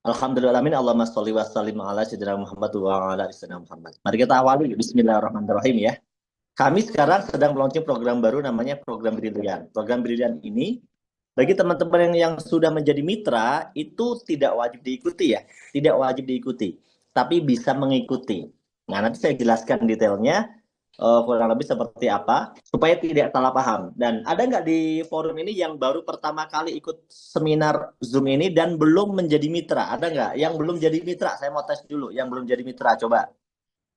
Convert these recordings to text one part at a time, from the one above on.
Alhamdulillahirrahmanirrahim. Allahumma sholli wa sallim ala sayyidina Muhammad wa ala ali sayyidina Muhammad. Mari kita awali. Bismillahirrahmanirrahim ya. Kami sekarang sedang meluncurkan program baru namanya program Brilian. Program Brilian ini bagi teman-teman yang sudah menjadi mitra itu tidak wajib diikuti ya, tidak wajib diikuti, tapi bisa mengikuti. Nah, nanti saya jelaskan detailnya kurang lebih seperti apa supaya tidak salah paham. Dan ada nggak di forum ini yang baru pertama kali ikut seminar Zoom ini dan belum menjadi mitra? Ada nggak yang belum jadi mitra? Saya mau tes dulu yang belum jadi mitra, coba.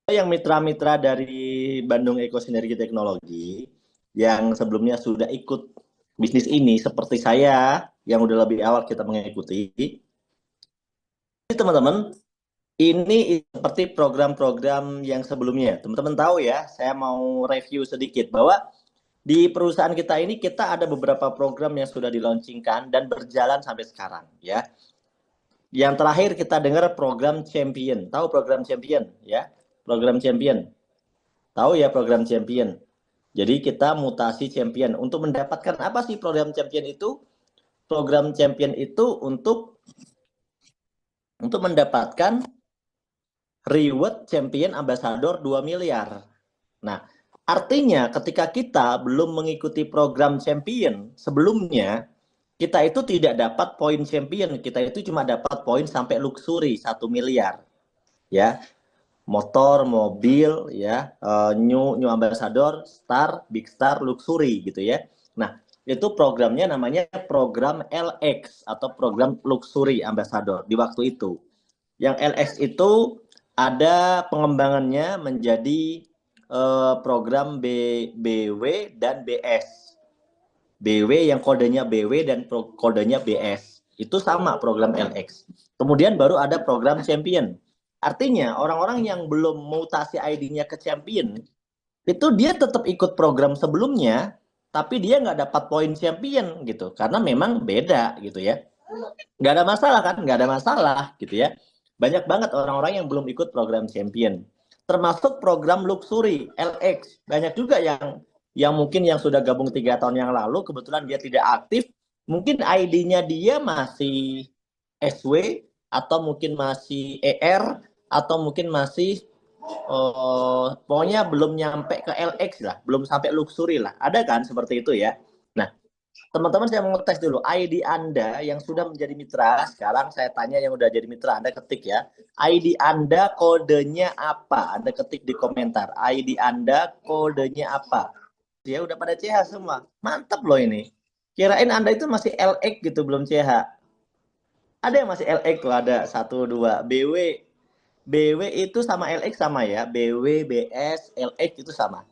Yang mitra-mitra dari Bandung Eko Sinergi Teknologi yang sebelumnya sudah ikut bisnis ini seperti saya yang udah lebih awal kita mengikuti. Teman-teman, ini seperti program-program yang sebelumnya. Teman-teman tahu ya, saya mau review sedikit bahwa di perusahaan kita ini kita ada beberapa program yang sudah dilaunchingkan dan berjalan sampai sekarang ya. Yang terakhir kita dengar program Champion. Tahu program Champion ya? Program Champion. Tahu ya program Champion. Jadi kita mutasi Champion. Untuk mendapatkan apa sih program Champion itu? Program Champion itu untuk mendapatkan reward Champion Ambassador 2 miliar. Nah, artinya ketika kita belum mengikuti program Champion sebelumnya, kita itu tidak dapat poin Champion. Kita itu cuma dapat poin sampai luxury 1 miliar. Ya, motor, mobil, ya, new ambassador, star, big star, luxury gitu ya. Nah, itu programnya namanya program LX atau program luxury ambassador di waktu itu. Yang LX itu ada pengembangannya menjadi program BW dan BS. BW yang kodenya BW dan kodenya BS. Itu sama program LX. Kemudian baru ada program Champion. Artinya orang-orang yang belum mutasi ID-nya ke Champion, itu dia tetap ikut program sebelumnya, tapi dia nggak dapat poin Champion gitu. Karena memang beda gitu ya. Nggak ada masalah kan? Nggak ada masalah gitu ya. Banyak banget orang-orang yang belum ikut program Champion. Termasuk program Luxury, LX. Banyak juga yang mungkin yang sudah gabung 3 tahun yang lalu, kebetulan dia tidak aktif, mungkin ID-nya dia masih SW, atau mungkin masih ER, atau mungkin masih pokoknya belum nyampe ke LX lah, belum sampai luxury lah. Ada kan seperti itu ya. Nah, teman-teman saya mau tes dulu ID Anda yang sudah menjadi mitra. Sekarang saya tanya yang udah jadi mitra, Anda ketik ya. ID Anda kodenya apa? Anda ketik di komentar. ID Anda kodenya apa? Ya udah pada CH semua. Mantap loh ini. Kirain Anda itu masih LX gitu, belum CH. Ada yang masih LX tuh, ada 1 2 BW. BW itu sama LX sama ya. BW, BS, LX itu sama.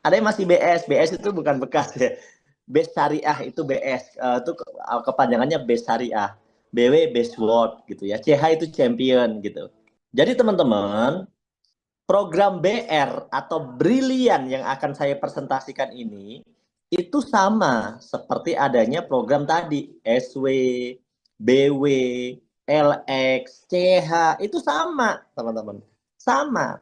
Ada yang masih BS. BS itu bukan bekas ya. Base Syariah itu BS. Itu kepanjangannya Base Syariah. BW Base World gitu ya. CH itu Champion gitu. Jadi teman-teman, program BR atau Brilian yang akan saya presentasikan ini itu sama seperti adanya program tadi, SW, BW, LX, CH, itu sama, teman-teman. Sama.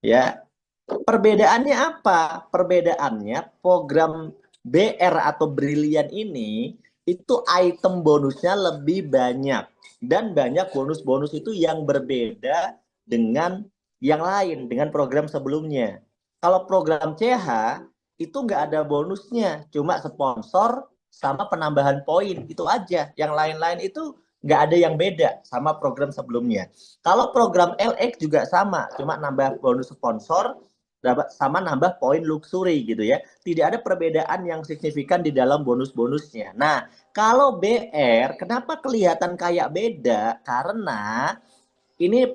Ya. Perbedaannya apa? Perbedaannya program BR atau Brilian ini itu item bonusnya lebih banyak dan banyak bonus-bonus itu yang berbeda dengan yang lain, dengan program sebelumnya. Kalau program CH itu nggak ada bonusnya, cuma sponsor sama penambahan poin, itu aja. Yang lain-lain itu nggak ada yang beda sama program sebelumnya. Kalau program LX juga sama, cuma nambah bonus sponsor sama nambah poin luxury gitu ya. Tidak ada perbedaan yang signifikan di dalam bonus-bonusnya. Nah, kalau BR kenapa kelihatan kayak beda? Karena ini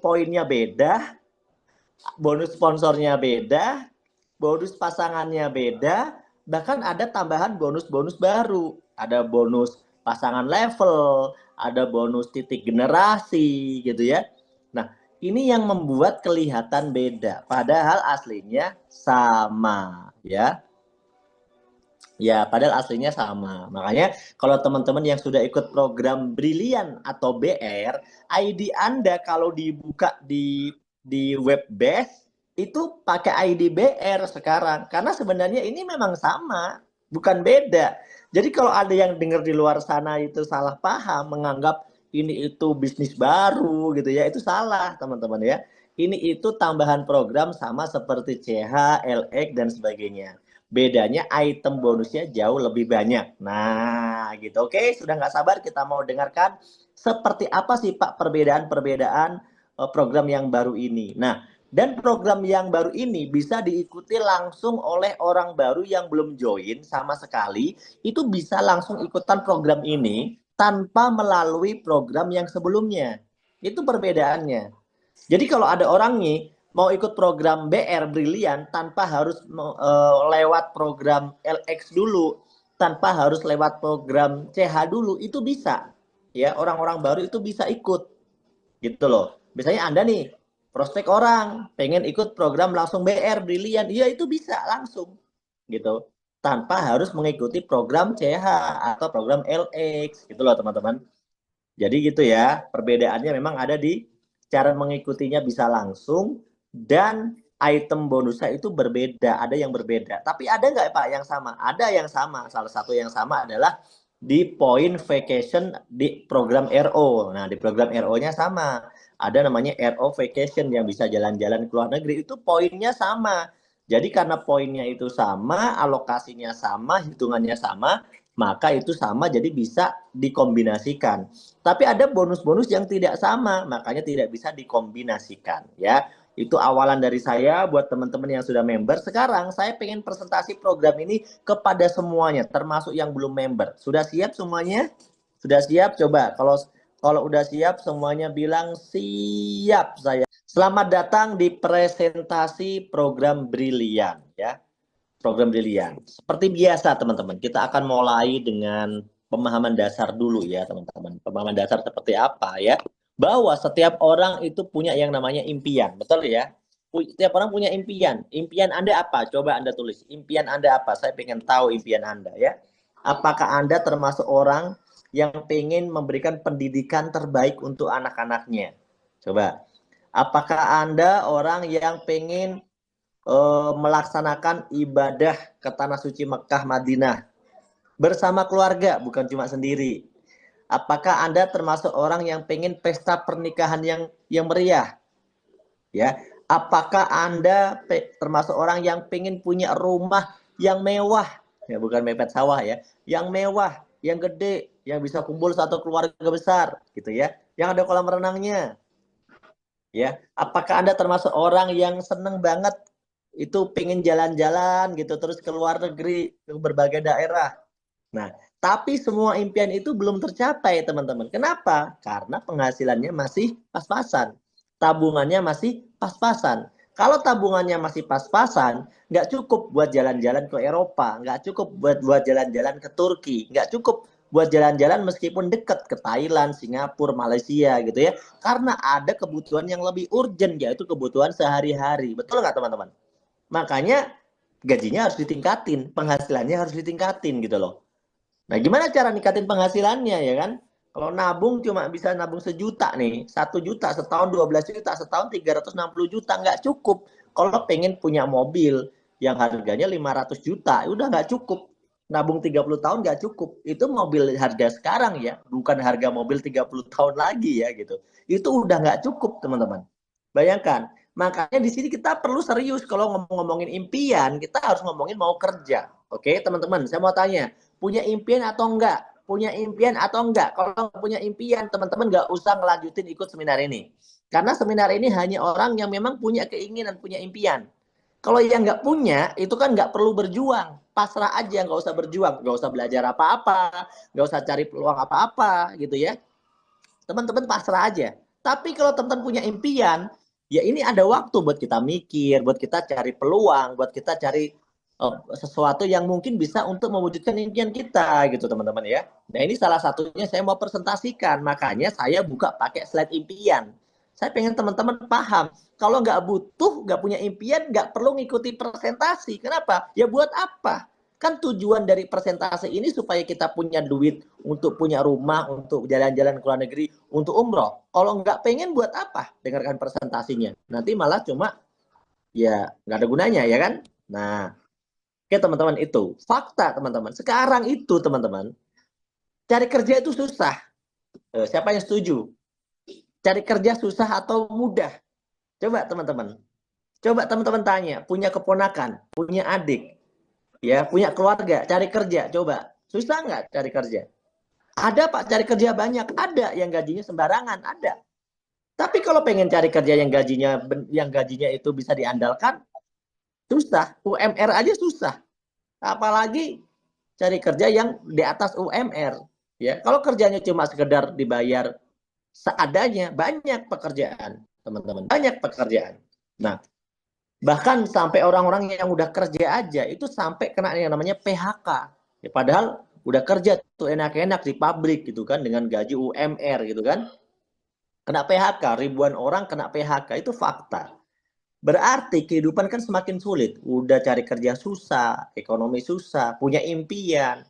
poinnya beda, bonus sponsornya beda, bonus pasangannya beda, bahkan ada tambahan bonus-bonus baru. Ada bonus pasangan level, ada bonus titik generasi gitu ya. Nah, ini yang membuat kelihatan beda, padahal aslinya sama ya. Ya, padahal aslinya sama. Makanya kalau teman-teman yang sudah ikut program Brilian atau BR, ID Anda kalau dibuka di web base itu pakai ID BR sekarang. Karena sebenarnya ini memang sama, bukan beda. Jadi kalau ada yang dengar di luar sana itu salah paham, menganggap ini itu bisnis baru gitu ya. Itu salah, teman-teman ya. Ini itu tambahan program sama seperti CH, LX dan sebagainya. Bedanya item bonusnya jauh lebih banyak. Nah, gitu. Oke, sudah nggak sabar kita mau dengarkan seperti apa sih Pak perbedaan-perbedaan program yang baru ini. Nah, dan program yang baru ini bisa diikuti langsung oleh orang baru yang belum join sama sekali. Itu bisa langsung ikutan program ini tanpa melalui program yang sebelumnya. Itu perbedaannya. Jadi kalau ada orang nih mau ikut program BR Brilian tanpa harus lewat program LX dulu, tanpa harus lewat program CH dulu, itu bisa. Ya, orang-orang baru itu bisa ikut. Gitu loh. Misalnya Anda nih prospek orang pengen ikut program langsung BR Brilian, ya itu bisa langsung. Gitu. Tanpa harus mengikuti program CH atau program LX gitu loh teman-teman. Jadi gitu ya, perbedaannya memang ada di cara mengikutinya bisa langsung dan item bonusnya itu berbeda, ada yang berbeda. Tapi ada nggak Pak yang sama? Ada yang sama. Salah satu yang sama adalah di point vacation di program RO. Nah, di program RO-nya sama. Ada namanya RO vacation yang bisa jalan-jalan ke luar negeri, itu poinnya sama. Jadi karena poinnya itu sama, alokasinya sama, hitungannya sama, maka itu sama jadi bisa dikombinasikan. Tapi ada bonus-bonus yang tidak sama, makanya tidak bisa dikombinasikan ya. Itu awalan dari saya buat teman-teman yang sudah member. Sekarang saya pengen presentasi program ini kepada semuanya, termasuk yang belum member. Sudah siap semuanya? Sudah siap? Coba kalau udah siap semuanya bilang siap saya. Selamat datang di presentasi program Brilian ya. Program Brilian. Seperti biasa teman-teman, kita akan mulai dengan pemahaman dasar dulu ya teman-teman. Pemahaman dasar seperti apa ya? Bahwa setiap orang itu punya yang namanya impian, betul ya? Setiap orang punya impian. Impian Anda apa? Coba Anda tulis. Impian Anda apa? Saya pengen tahu impian Anda ya. Apakah Anda termasuk orang yang pengen memberikan pendidikan terbaik untuk anak-anaknya? Coba. Apakah Anda orang yang pengen melaksanakan ibadah ke tanah suci Mekah Madinah bersama keluarga, bukan cuma sendiri? Apakah Anda termasuk orang yang pengen pesta pernikahan yang meriah? Ya, apakah Anda termasuk orang yang pengen punya rumah yang mewah? Ya, bukan mepet sawah ya, yang mewah, yang gede, yang bisa kumpul satu keluarga besar, gitu ya, yang ada kolam renangnya. Ya, apakah Anda termasuk orang yang seneng banget itu pengen jalan-jalan gitu terus ke luar negeri ke berbagai daerah? Nah, tapi semua impian itu belum tercapai, teman-teman. Kenapa? Karena penghasilannya masih pas-pasan. Tabungannya masih pas-pasan. Kalau tabungannya masih pas-pasan, nggak cukup buat jalan-jalan ke Eropa, nggak cukup buat jalan-jalan ke Turki, nggak cukup buat jalan-jalan meskipun dekat ke Thailand, Singapura, Malaysia gitu ya. Karena ada kebutuhan yang lebih urgent, yaitu kebutuhan sehari-hari. Betul nggak teman-teman? Makanya gajinya harus ditingkatin, penghasilannya harus ditingkatin gitu loh. Nah, gimana cara ningkatin penghasilannya ya kan? Kalau nabung cuma bisa nabung 1 juta nih, 1 juta setahun 12 juta, setahun 360 juta nggak cukup. Kalau pengen punya mobil yang harganya 500 juta, udah nggak cukup. Nabung 30 tahun nggak cukup. Itu mobil harga sekarang ya, bukan harga mobil 30 tahun lagi ya gitu. Itu udah nggak cukup teman-teman. Bayangkan. Makanya di sini kita perlu serius kalau ngomongin impian, kita harus ngomongin mau kerja. Oke, teman-teman, saya mau tanya, punya impian atau enggak? Punya impian atau enggak? Kalau punya impian, teman-teman nggak usah ngelanjutin ikut seminar ini. Karena seminar ini hanya orang yang memang punya keinginan, punya impian. Kalau yang nggak punya, itu kan nggak perlu berjuang. Pasrah aja, nggak usah berjuang. Nggak usah belajar apa-apa, nggak usah cari peluang apa-apa, gitu ya. Teman-teman pasrah aja. Tapi kalau teman-teman punya impian, ya ini ada waktu buat kita mikir, buat kita cari peluang, buat kita cari sesuatu yang mungkin bisa untuk mewujudkan impian kita gitu teman-teman ya. Nah ini salah satunya saya mau presentasikan, makanya saya buka pakai slide impian. Saya pengen teman-teman paham, kalau nggak butuh, nggak punya impian, nggak perlu ngikuti presentasi. Kenapa? Ya buat apa? Kan tujuan dari presentasi ini supaya kita punya duit untuk punya rumah, untuk jalan-jalan ke luar negeri, untuk umroh. Kalau nggak pengen buat apa dengarkan presentasinya? Nanti malah cuma ya nggak ada gunanya ya kan? Nah, oke teman-teman itu fakta teman-teman. Sekarang itu teman-teman cari kerja itu susah. Siapa yang setuju? Cari kerja susah atau mudah? Coba teman-teman. Coba teman-teman tanya, punya keponakan, punya adik, ya, punya keluarga, cari kerja, coba. Susah nggak cari kerja? Ada Pak, cari kerja banyak. Ada yang gajinya sembarangan, ada. Tapi kalau pengen cari kerja yang gajinya itu bisa diandalkan, susah. UMR aja susah. Apalagi cari kerja yang di atas UMR. Ya, kalau kerjanya cuma sekedar dibayar seadanya, banyak pekerjaan, teman-teman. Banyak pekerjaan. Nah, bahkan sampai orang-orang yang udah kerja aja itu sampai kena yang namanya PHK. Ya, padahal udah kerja tuh enak-enak di pabrik gitu kan dengan gaji UMR gitu kan. Kena PHK, ribuan orang kena PHK, itu fakta. Berarti kehidupan kan semakin sulit. Udah cari kerja susah, ekonomi susah, punya impian.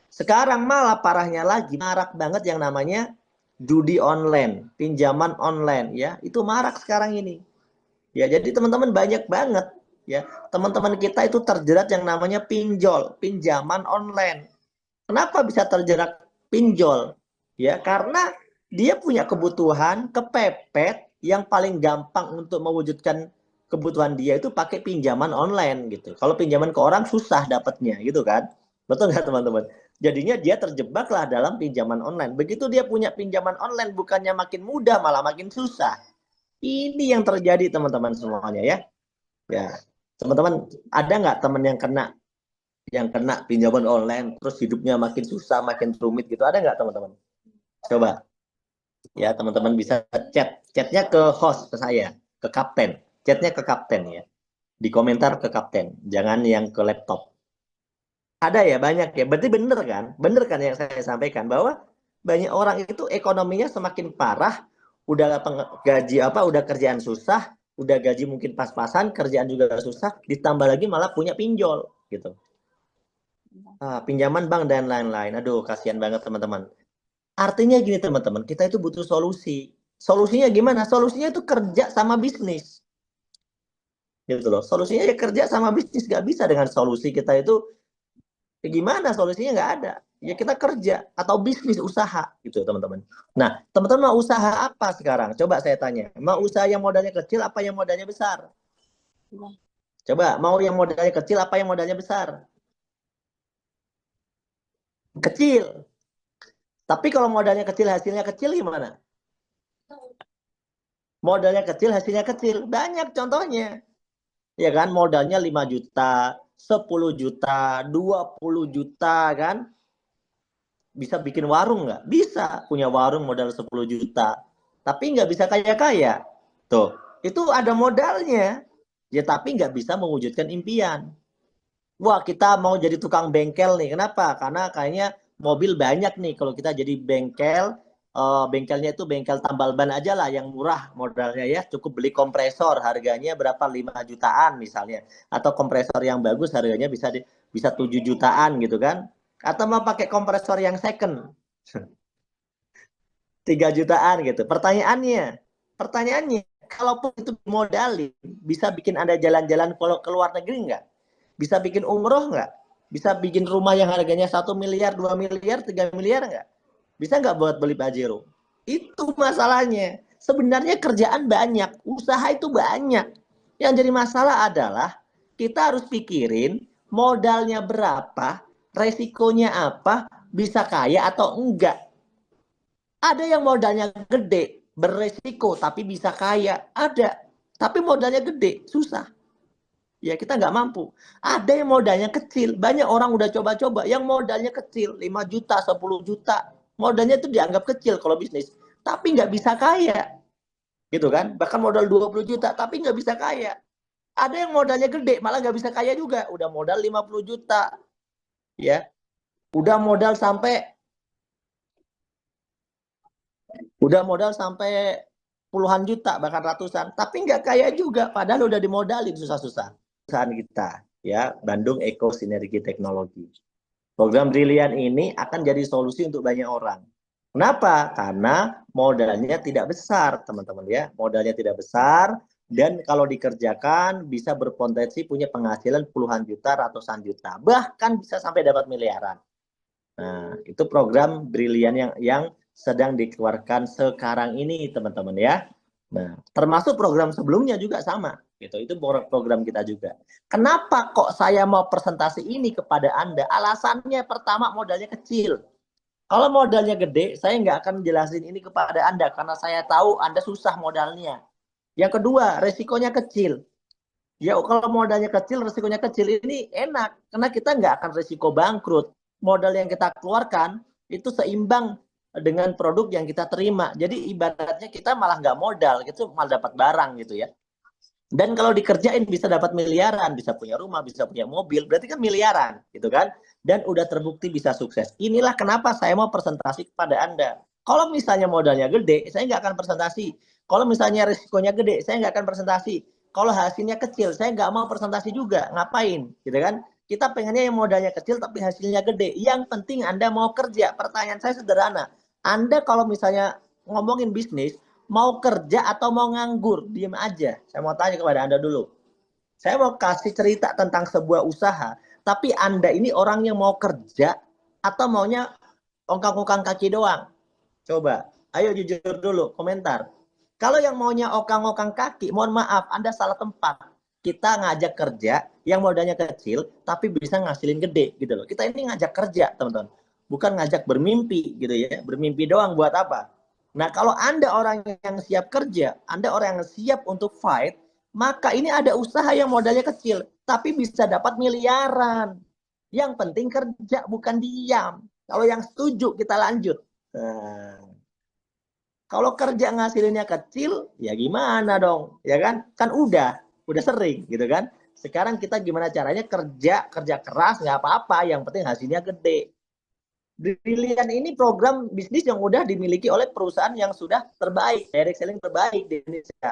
Sekarang malah parahnya lagi, marak banget yang namanya judi online, pinjaman online ya. Itu marak sekarang ini. Ya, jadi teman-teman banyak banget ya. Teman-teman kita itu terjerat yang namanya pinjol, pinjaman online. Kenapa bisa terjerat pinjol? Ya, karena dia punya kebutuhan kepepet yang paling gampang untuk mewujudkan kebutuhan dia itu pakai pinjaman online gitu. Kalau pinjaman ke orang susah dapatnya gitu kan. Betul nggak teman-teman? Jadinya dia terjebaklah dalam pinjaman online. Begitu dia punya pinjaman online bukannya makin mudah malah makin susah. Ini yang terjadi teman-teman semuanya ya. Ya, teman-teman ada nggak teman yang kena pinjaman online terus hidupnya makin susah makin rumit gitu, ada nggak teman-teman? Coba ya teman-teman bisa chatnya ke host, ke saya, ke kapten, chatnya ke kapten ya, di komentar ke kapten, jangan yang ke laptop. Ada ya, banyak ya, berarti bener kan yang saya sampaikan bahwa banyak orang itu ekonominya semakin parah, udah gaji apa, udah kerjaan susah, udah gaji mungkin pas-pasan, kerjaan juga susah, ditambah lagi malah punya pinjol gitu. Pinjaman bank dan lain-lain. Aduh, kasihan banget teman-teman. Artinya gini teman-teman, kita itu butuh solusi. Solusinya gimana? Solusinya itu kerja sama bisnis. Gitu loh. Solusinya ya kerja sama bisnis. Gak bisa dengan solusi kita itu, ya gimana solusinya nggak ada. Ya kita kerja atau bisnis usaha gitu teman-teman. Nah, teman-teman mau usaha apa sekarang? Coba saya tanya. Mau usaha yang modalnya kecil apa yang modalnya besar? Coba, mau yang modalnya kecil apa yang modalnya besar? Kecil. Tapi kalau modalnya kecil, hasilnya kecil gimana? Modalnya kecil, hasilnya kecil. Banyak contohnya. Ya kan, modalnya 5 juta, 10 juta, 20 juta kan. Bisa bikin warung nggak? Bisa. Punya warung modal 10 juta. Tapi nggak bisa kaya-kaya. Tuh, itu ada modalnya. Ya tapi nggak bisa mewujudkan impian. Wah, kita mau jadi tukang bengkel nih. Kenapa? Karena kayaknya mobil banyak nih. Kalau kita jadi bengkel, bengkelnya itu bengkel tambal ban aja lah yang murah modalnya ya. Cukup beli kompresor, harganya berapa? 5 jutaan misalnya. Atau kompresor yang bagus harganya bisa 7 jutaan gitu kan. Atau mau pakai kompresor yang second, 3 jutaan gitu. Pertanyaannya, kalaupun itu modalin, bisa bikin Anda jalan-jalan ke luar negeri nggak? Bisa bikin umroh nggak? Bisa bikin rumah yang harganya 1 miliar, 2 miliar, 3 miliar nggak? Bisa nggak buat beli Pajero? Itu masalahnya. Sebenarnya kerjaan banyak, usaha itu banyak. Yang jadi masalah adalah kita harus pikirin modalnya berapa, resikonya apa, bisa kaya atau enggak. Ada yang modalnya gede, beresiko tapi bisa kaya. Ada. Tapi modalnya gede, susah. Ya kita nggak mampu. Ada yang modalnya kecil. Banyak orang udah coba-coba. Yang modalnya kecil, 5 juta, 10 juta. Modalnya itu dianggap kecil kalau bisnis. Tapi nggak bisa kaya. Gitu kan. Bahkan modal 20 juta, tapi nggak bisa kaya. Ada yang modalnya gede, malah nggak bisa kaya juga. Udah modal 50 juta. Ya. Udah modal sampai puluhan juta, bahkan ratusan. Tapi nggak kaya juga. Padahal udah dimodalin susah-susah. Perusahaan kita, ya, Bandung Eko Sinergi Teknologi. Program Brilian ini akan jadi solusi untuk banyak orang. Kenapa? Karena modalnya tidak besar, teman-teman ya. Modalnya tidak besar dan kalau dikerjakan bisa berpotensi punya penghasilan puluhan juta, ratusan juta, bahkan bisa sampai dapat miliaran. Nah, itu program Brilian yang sedang dikeluarkan sekarang ini, teman-teman ya. Nah, termasuk program sebelumnya juga sama, gitu. Itu program kita juga. Kenapa kok saya mau presentasi ini kepada Anda? Alasannya pertama, modalnya kecil. Kalau modalnya gede, saya nggak akan jelasin ini kepada Anda karena saya tahu Anda susah modalnya. Yang kedua, resikonya kecil. Ya kalau modalnya kecil, resikonya kecil, ini enak karena kita nggak akan resiko bangkrut. Modal yang kita keluarkan itu seimbang dengan produk yang kita terima. Jadi ibaratnya kita malah nggak modal, gitu malah dapat barang gitu ya. Dan kalau dikerjain bisa dapat miliaran, bisa punya rumah, bisa punya mobil, berarti kan miliaran, gitu kan? Dan udah terbukti bisa sukses. Inilah kenapa saya mau presentasi kepada Anda. Kalau misalnya modalnya gede, saya nggak akan presentasi. Kalau misalnya risikonya gede, saya nggak akan presentasi. Kalau hasilnya kecil, saya nggak mau presentasi juga. Ngapain, gitu kan? Kita pengennya yang modalnya kecil tapi hasilnya gede. Yang penting Anda mau kerja. Pertanyaan saya sederhana. Anda kalau misalnya ngomongin bisnis, mau kerja atau mau nganggur? Diem aja. Saya mau tanya kepada Anda dulu. Saya mau kasih cerita tentang sebuah usaha, tapi Anda ini orang yang mau kerja atau maunya ongkang-ongkang kaki doang? Coba, ayo jujur dulu, komentar. Kalau yang maunya ongkang-ongkang kaki, mohon maaf, Anda salah tempat. Kita ngajak kerja yang modalnya kecil, tapi bisa ngasilin gede gitu loh. Kita ini ngajak kerja, teman-teman. Bukan ngajak bermimpi gitu ya. Bermimpi doang buat apa? Nah, kalau Anda orang yang siap kerja, Anda orang yang siap untuk fight, maka ini ada usaha yang modalnya kecil, tapi bisa dapat miliaran. Yang penting kerja, bukan diam. Kalau yang setuju, kita lanjut. Nah, kalau kerja ngasilinnya kecil, ya gimana dong? Ya kan? Kan udah sering gitu kan. Sekarang kita gimana caranya kerja keras nggak apa-apa, yang penting hasilnya gede. Brilian ini program bisnis yang udah dimiliki oleh perusahaan yang sudah terbaik, direct selling terbaik di Indonesia.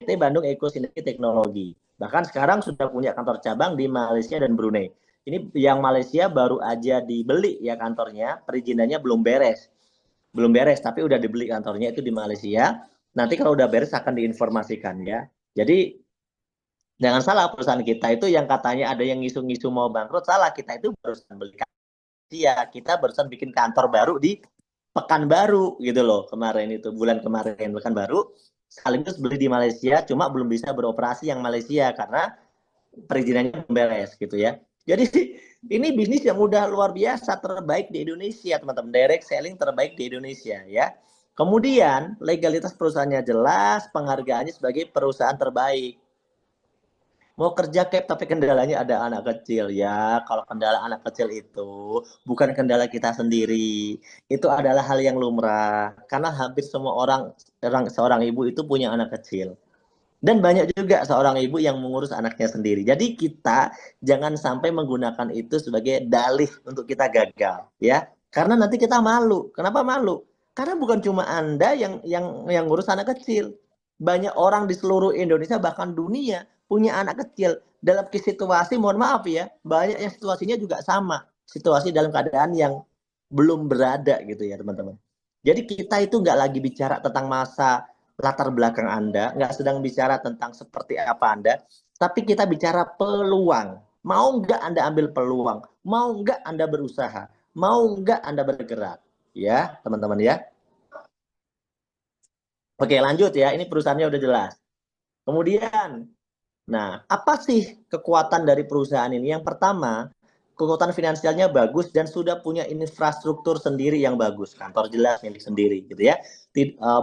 PT Bandung Eko Sinergi Teknologi. Bahkan sekarang sudah punya kantor cabang di Malaysia dan Brunei. Ini yang Malaysia baru aja dibeli ya kantornya, perizinannya belum beres. Belum beres, tapi udah dibeli kantornya itu di Malaysia. Nanti kalau udah beres akan diinformasikan ya. Jadi jangan salah, perusahaan kita itu yang katanya ada yang ngisu-ngisu mau bangkrut, salah. Kita itu barusan beli ya, kita barusan bikin kantor baru di Pekanbaru gitu loh, kemarin itu bulan kemarin Pekanbaru, sekaligus beli di Malaysia, cuma belum bisa beroperasi yang Malaysia karena perizinannya belum beres gitu ya. Jadi ini bisnis yang udah luar biasa, terbaik di Indonesia teman-teman, direct selling terbaik di Indonesia ya. Kemudian legalitas perusahaannya jelas, penghargaannya sebagai perusahaan terbaik. Mau kerja Cap, tapi kendalanya ada anak kecil ya. Kalau kendala anak kecil itu bukan kendala kita sendiri. Itu adalah hal yang lumrah. Karena hampir semua seorang ibu itu punya anak kecil. Dan banyak juga seorang ibu yang mengurus anaknya sendiri. Jadi kita jangan sampai menggunakan itu sebagai dalih untuk kita gagal, ya. Karena nanti kita malu. Kenapa malu? Karena bukan cuma Anda yang ngurus anak kecil. Banyak orang di seluruh Indonesia bahkan dunia punya anak kecil. Dalam situasi, mohon maaf ya, banyak yang situasinya juga sama. Situasi dalam keadaan yang belum berada gitu ya teman-teman. Jadi kita itu nggak lagi bicara tentang masa latar belakang Anda, nggak sedang bicara tentang seperti apa Anda, tapi kita bicara peluang. Mau nggak Anda ambil peluang? Mau nggak Anda berusaha? Mau nggak Anda bergerak? Ya, teman-teman ya. Oke, lanjut ya. Ini perusahaannya udah jelas. Kemudian, nah, apa sih kekuatan dari perusahaan ini? Yang pertama, kekuatan finansialnya bagus dan sudah punya infrastruktur sendiri yang bagus, kantor jelas milik sendiri gitu ya.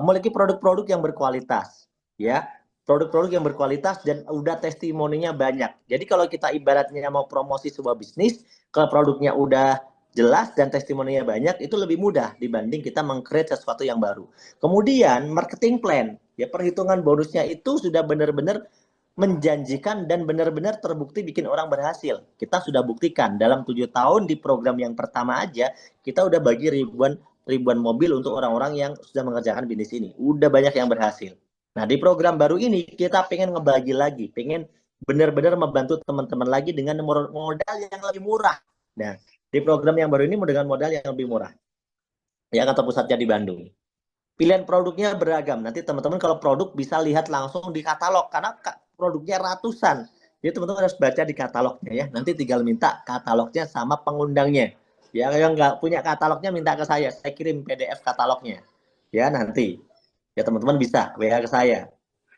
Memiliki produk-produk yang berkualitas ya, produk-produk yang berkualitas dan udah testimoninya banyak. Jadi kalau kita ibaratnya mau promosi sebuah bisnis, kalau produknya udah jelas dan testimoninya banyak, itu lebih mudah dibanding kita meng-create sesuatu yang baru. Kemudian marketing plan, ya perhitungan bonusnya itu sudah benar-benar menjanjikan dan benar-benar terbukti bikin orang berhasil. Kita sudah buktikan dalam 7 tahun di program yang pertama aja, kita udah bagi ribuan mobil untuk orang-orang yang sudah mengerjakan bisnis ini. Udah banyak yang berhasil. Nah, di program baru ini kita pengen ngebagi lagi, pengen benar-benar membantu teman-teman lagi dengan modal yang lebih murah. Nah, di program yang baru ini dengan modal yang lebih murah. Ya, kantor pusatnya di Bandung. Pilihan produknya beragam. Nanti teman-teman kalau produk bisa lihat langsung di katalog karena produknya ratusan. Jadi teman-teman harus baca di katalognya ya. Nanti tinggal minta katalognya sama pengundangnya. Ya, yang nggak punya katalognya minta ke saya kirim PDF katalognya. Ya, nanti. Ya, teman-teman bisa WA ke saya.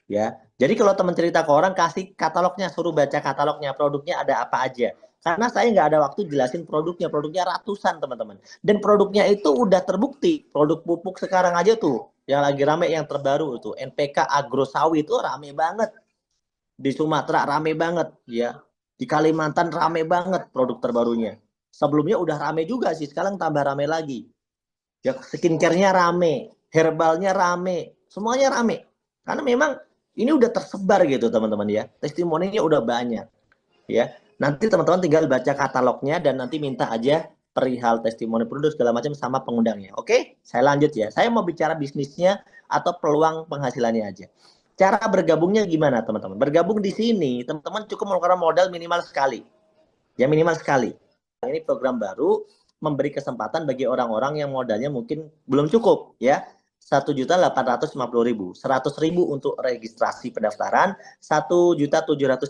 Ya, jadi kalau teman cerita ke orang, kasih katalognya, suruh baca katalognya, produknya ada apa aja. Karena saya nggak ada waktu jelasin produknya ratusan teman-teman. Dan produknya itu udah terbukti. Produk pupuk sekarang aja tuh, yang lagi rame, yang terbaru itu, NPK Agrosawi itu rame banget. Di Sumatera rame banget, ya. Di Kalimantan rame banget produk terbarunya. Sebelumnya udah rame juga sih, sekarang tambah rame lagi. Ya, skincare-nya rame, herbalnya rame, semuanya rame. Karena memang ini udah tersebar gitu teman-teman ya. Testimoninya udah banyak ya. Nanti teman-teman tinggal baca katalognya dan nanti minta aja perihal testimoni produk segala macam sama pengundangnya. Oke, saya lanjut ya. Saya mau bicara bisnisnya atau peluang penghasilannya aja. Cara bergabungnya gimana teman-teman? Bergabung di sini teman-teman cukup mengeluarkan modal minimal sekali. Ya minimal sekali. Ini program baru memberi kesempatan bagi orang-orang yang modalnya mungkin belum cukup ya. 1.850.000, 100.000 untuk registrasi pendaftaran, 1.750.000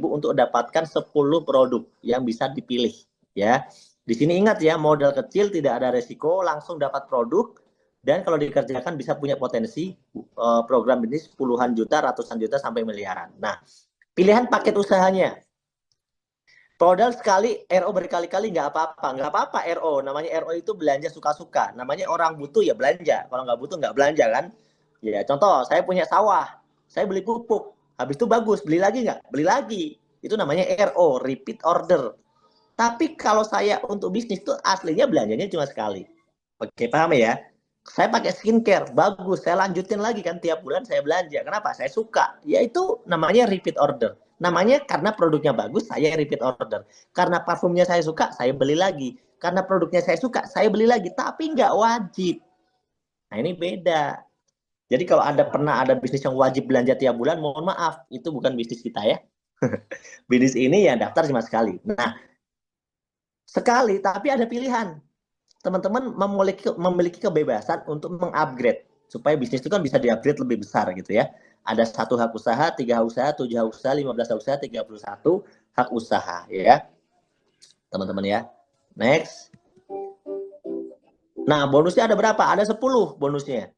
untuk dapatkan 10 produk yang bisa dipilih ya. Di sini ingat ya, modal kecil tidak ada resiko, langsung dapat produk, dan kalau dikerjakan bisa punya potensi program bisnis puluhan juta, ratusan juta sampai miliaran. Nah, pilihan paket usahanya. Modal sekali, RO berkali-kali nggak apa-apa RO. Namanya RO itu belanja suka-suka. Namanya orang butuh ya belanja. Kalau nggak butuh nggak belanja kan. Ya contoh, saya punya sawah. Saya beli pupuk. Habis itu bagus, beli lagi nggak? Beli lagi. Itu namanya RO, repeat order. Tapi kalau saya untuk bisnis tuh aslinya belanjanya cuma sekali. Oke, paham ya? Saya pakai skincare, bagus. Saya lanjutin lagi kan tiap bulan saya belanja. Kenapa? Saya suka. Yaitu namanya repeat order. Namanya karena produknya bagus, saya repeat order. Karena parfumnya saya suka, saya beli lagi. Karena produknya saya suka, saya beli lagi. Tapi nggak wajib. Nah ini beda. Jadi kalau Anda pernah ada bisnis yang wajib belanja tiap bulan, mohon maaf, itu bukan bisnis kita ya. Bisnis ini ya daftar cuma sekali. Nah, sekali tapi ada pilihan. Teman-teman memiliki kebebasan untuk mengupgrade supaya bisnis itu kan bisa diupgrade lebih besar gitu ya. Ada 1 hak usaha, 3 hak usaha, 7 hak usaha, 15 hak usaha, 31 hak usaha ya. Teman-teman ya. Next. Nah, bonusnya ada berapa? Ada 10 bonusnya.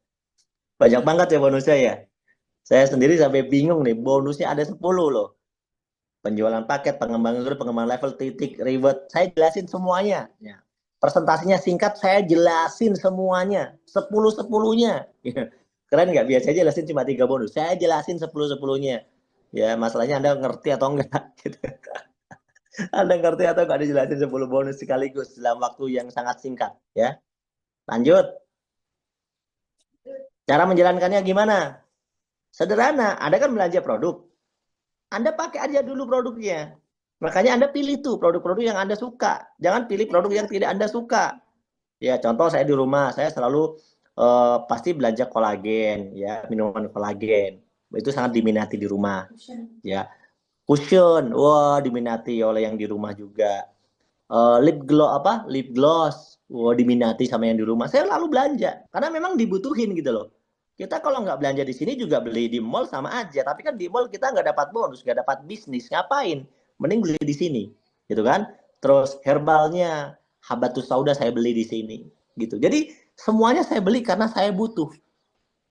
Banyak banget ya bonusnya ya. Saya sendiri sampai bingung nih, bonusnya ada 10 loh. Penjualan paket, pengembangan grup, pengembangan level, titik, reward. Saya jelasin semuanya. Ya. Presentasinya singkat, saya jelasin semuanya. 10-10-nya. Keren nggak? Biasanya jelasin cuma 3 bonus. Saya jelasin 10-10-nya. Ya, masalahnya Anda ngerti atau enggak. Gitu. Anda ngerti atau enggak dijelasin 10 bonus sekaligus dalam waktu yang sangat singkat. Ya, lanjut. Cara menjalankannya gimana? Sederhana. Anda kan belanja produk. Anda pakai aja dulu produknya. Makanya Anda pilih tuh produk-produk yang Anda suka. Jangan pilih produk yang tidak Anda suka. Ya, contoh saya di rumah, saya selalu pasti belanja kolagen, ya, minuman kolagen. Itu sangat diminati di rumah. Ya, cushion, wah diminati oleh yang di rumah juga. Lip gloss, wah diminati sama yang di rumah. Saya lalu belanja karena memang dibutuhin gitu loh. Kita kalau nggak belanja di sini juga beli di mall sama aja. Tapi kan di mall kita nggak dapat bonus, nggak dapat bisnis. Ngapain? Mending beli di sini, gitu kan? Terus herbalnya, habatus sauda saya beli di sini, gitu. Jadi semuanya saya beli karena saya butuh.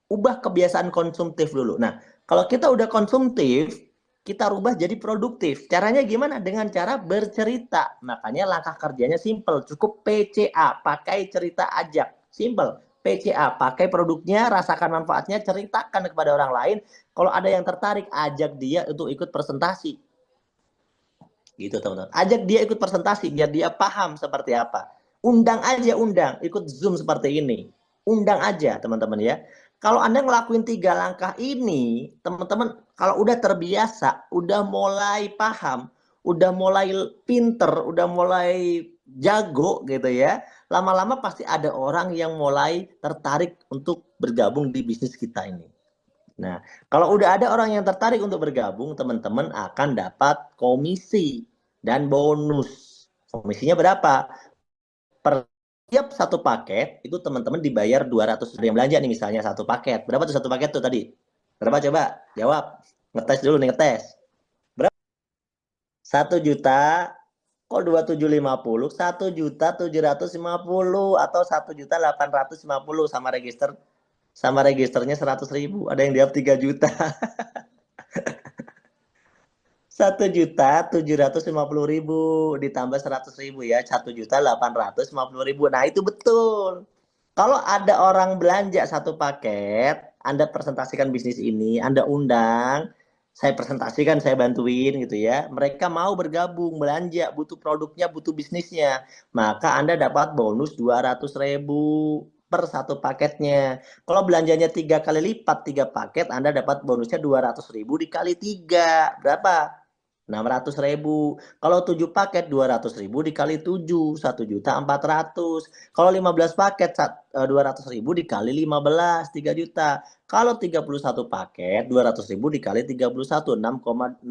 Ubah kebiasaan konsumtif dulu. Nah, kalau kita udah konsumtif, kita rubah jadi produktif. Caranya gimana? Dengan cara bercerita. Makanya langkah kerjanya simple. Cukup PCA, pakai cerita ajak. Simple. PCA, pakai produknya, rasakan manfaatnya, ceritakan kepada orang lain. Kalau ada yang tertarik, ajak dia untuk ikut presentasi. Gitu teman-teman. Ajak dia ikut presentasi, biar dia paham seperti apa. Undang aja, ikut Zoom seperti ini. Undang aja teman-teman ya. Kalau Anda ngelakuin 3 langkah ini, teman-teman kalau udah terbiasa, udah mulai paham, udah mulai pinter, udah mulai jago gitu ya, lama-lama pasti ada orang yang mulai tertarik untuk bergabung di bisnis kita ini. Nah, kalau udah ada orang yang tertarik untuk bergabung, teman-teman akan dapat komisi dan bonus. Komisinya berapa? Per tiap 1 paket itu teman-teman dibayar 200 yang belanja nih misalnya 1 paket. Berapa tuh 1 paket tuh tadi? Berapa coba? Jawab. Ngetes dulu nih, ngetes. Berapa? 1 juta Kok 2750? 1.750.000 atau 1.850.000 sama registernya 100.000. Ada yang jawab 3 juta. 1.750.000 ditambah 100.000 ya, 1.850.000. Nah, itu betul. Kalau ada orang belanja satu paket, Anda presentasikan bisnis ini, Anda undang, saya presentasikan, saya bantuin gitu ya. Mereka mau bergabung, belanja, butuh produknya, butuh bisnisnya. Maka Anda dapat bonus 200.000 per satu paketnya. Kalau belanjanya 3 kali lipat, 3 paket, Anda dapat bonusnya 200.000 dikali 3. Berapa? 600.000. Kalau 7 paket 200.000 dikali 7, 1.400.000. Kalau 15 paket 200.000 dikali 15, 3 juta. Kalau 31 paket 200.000 dikali 31, 6,6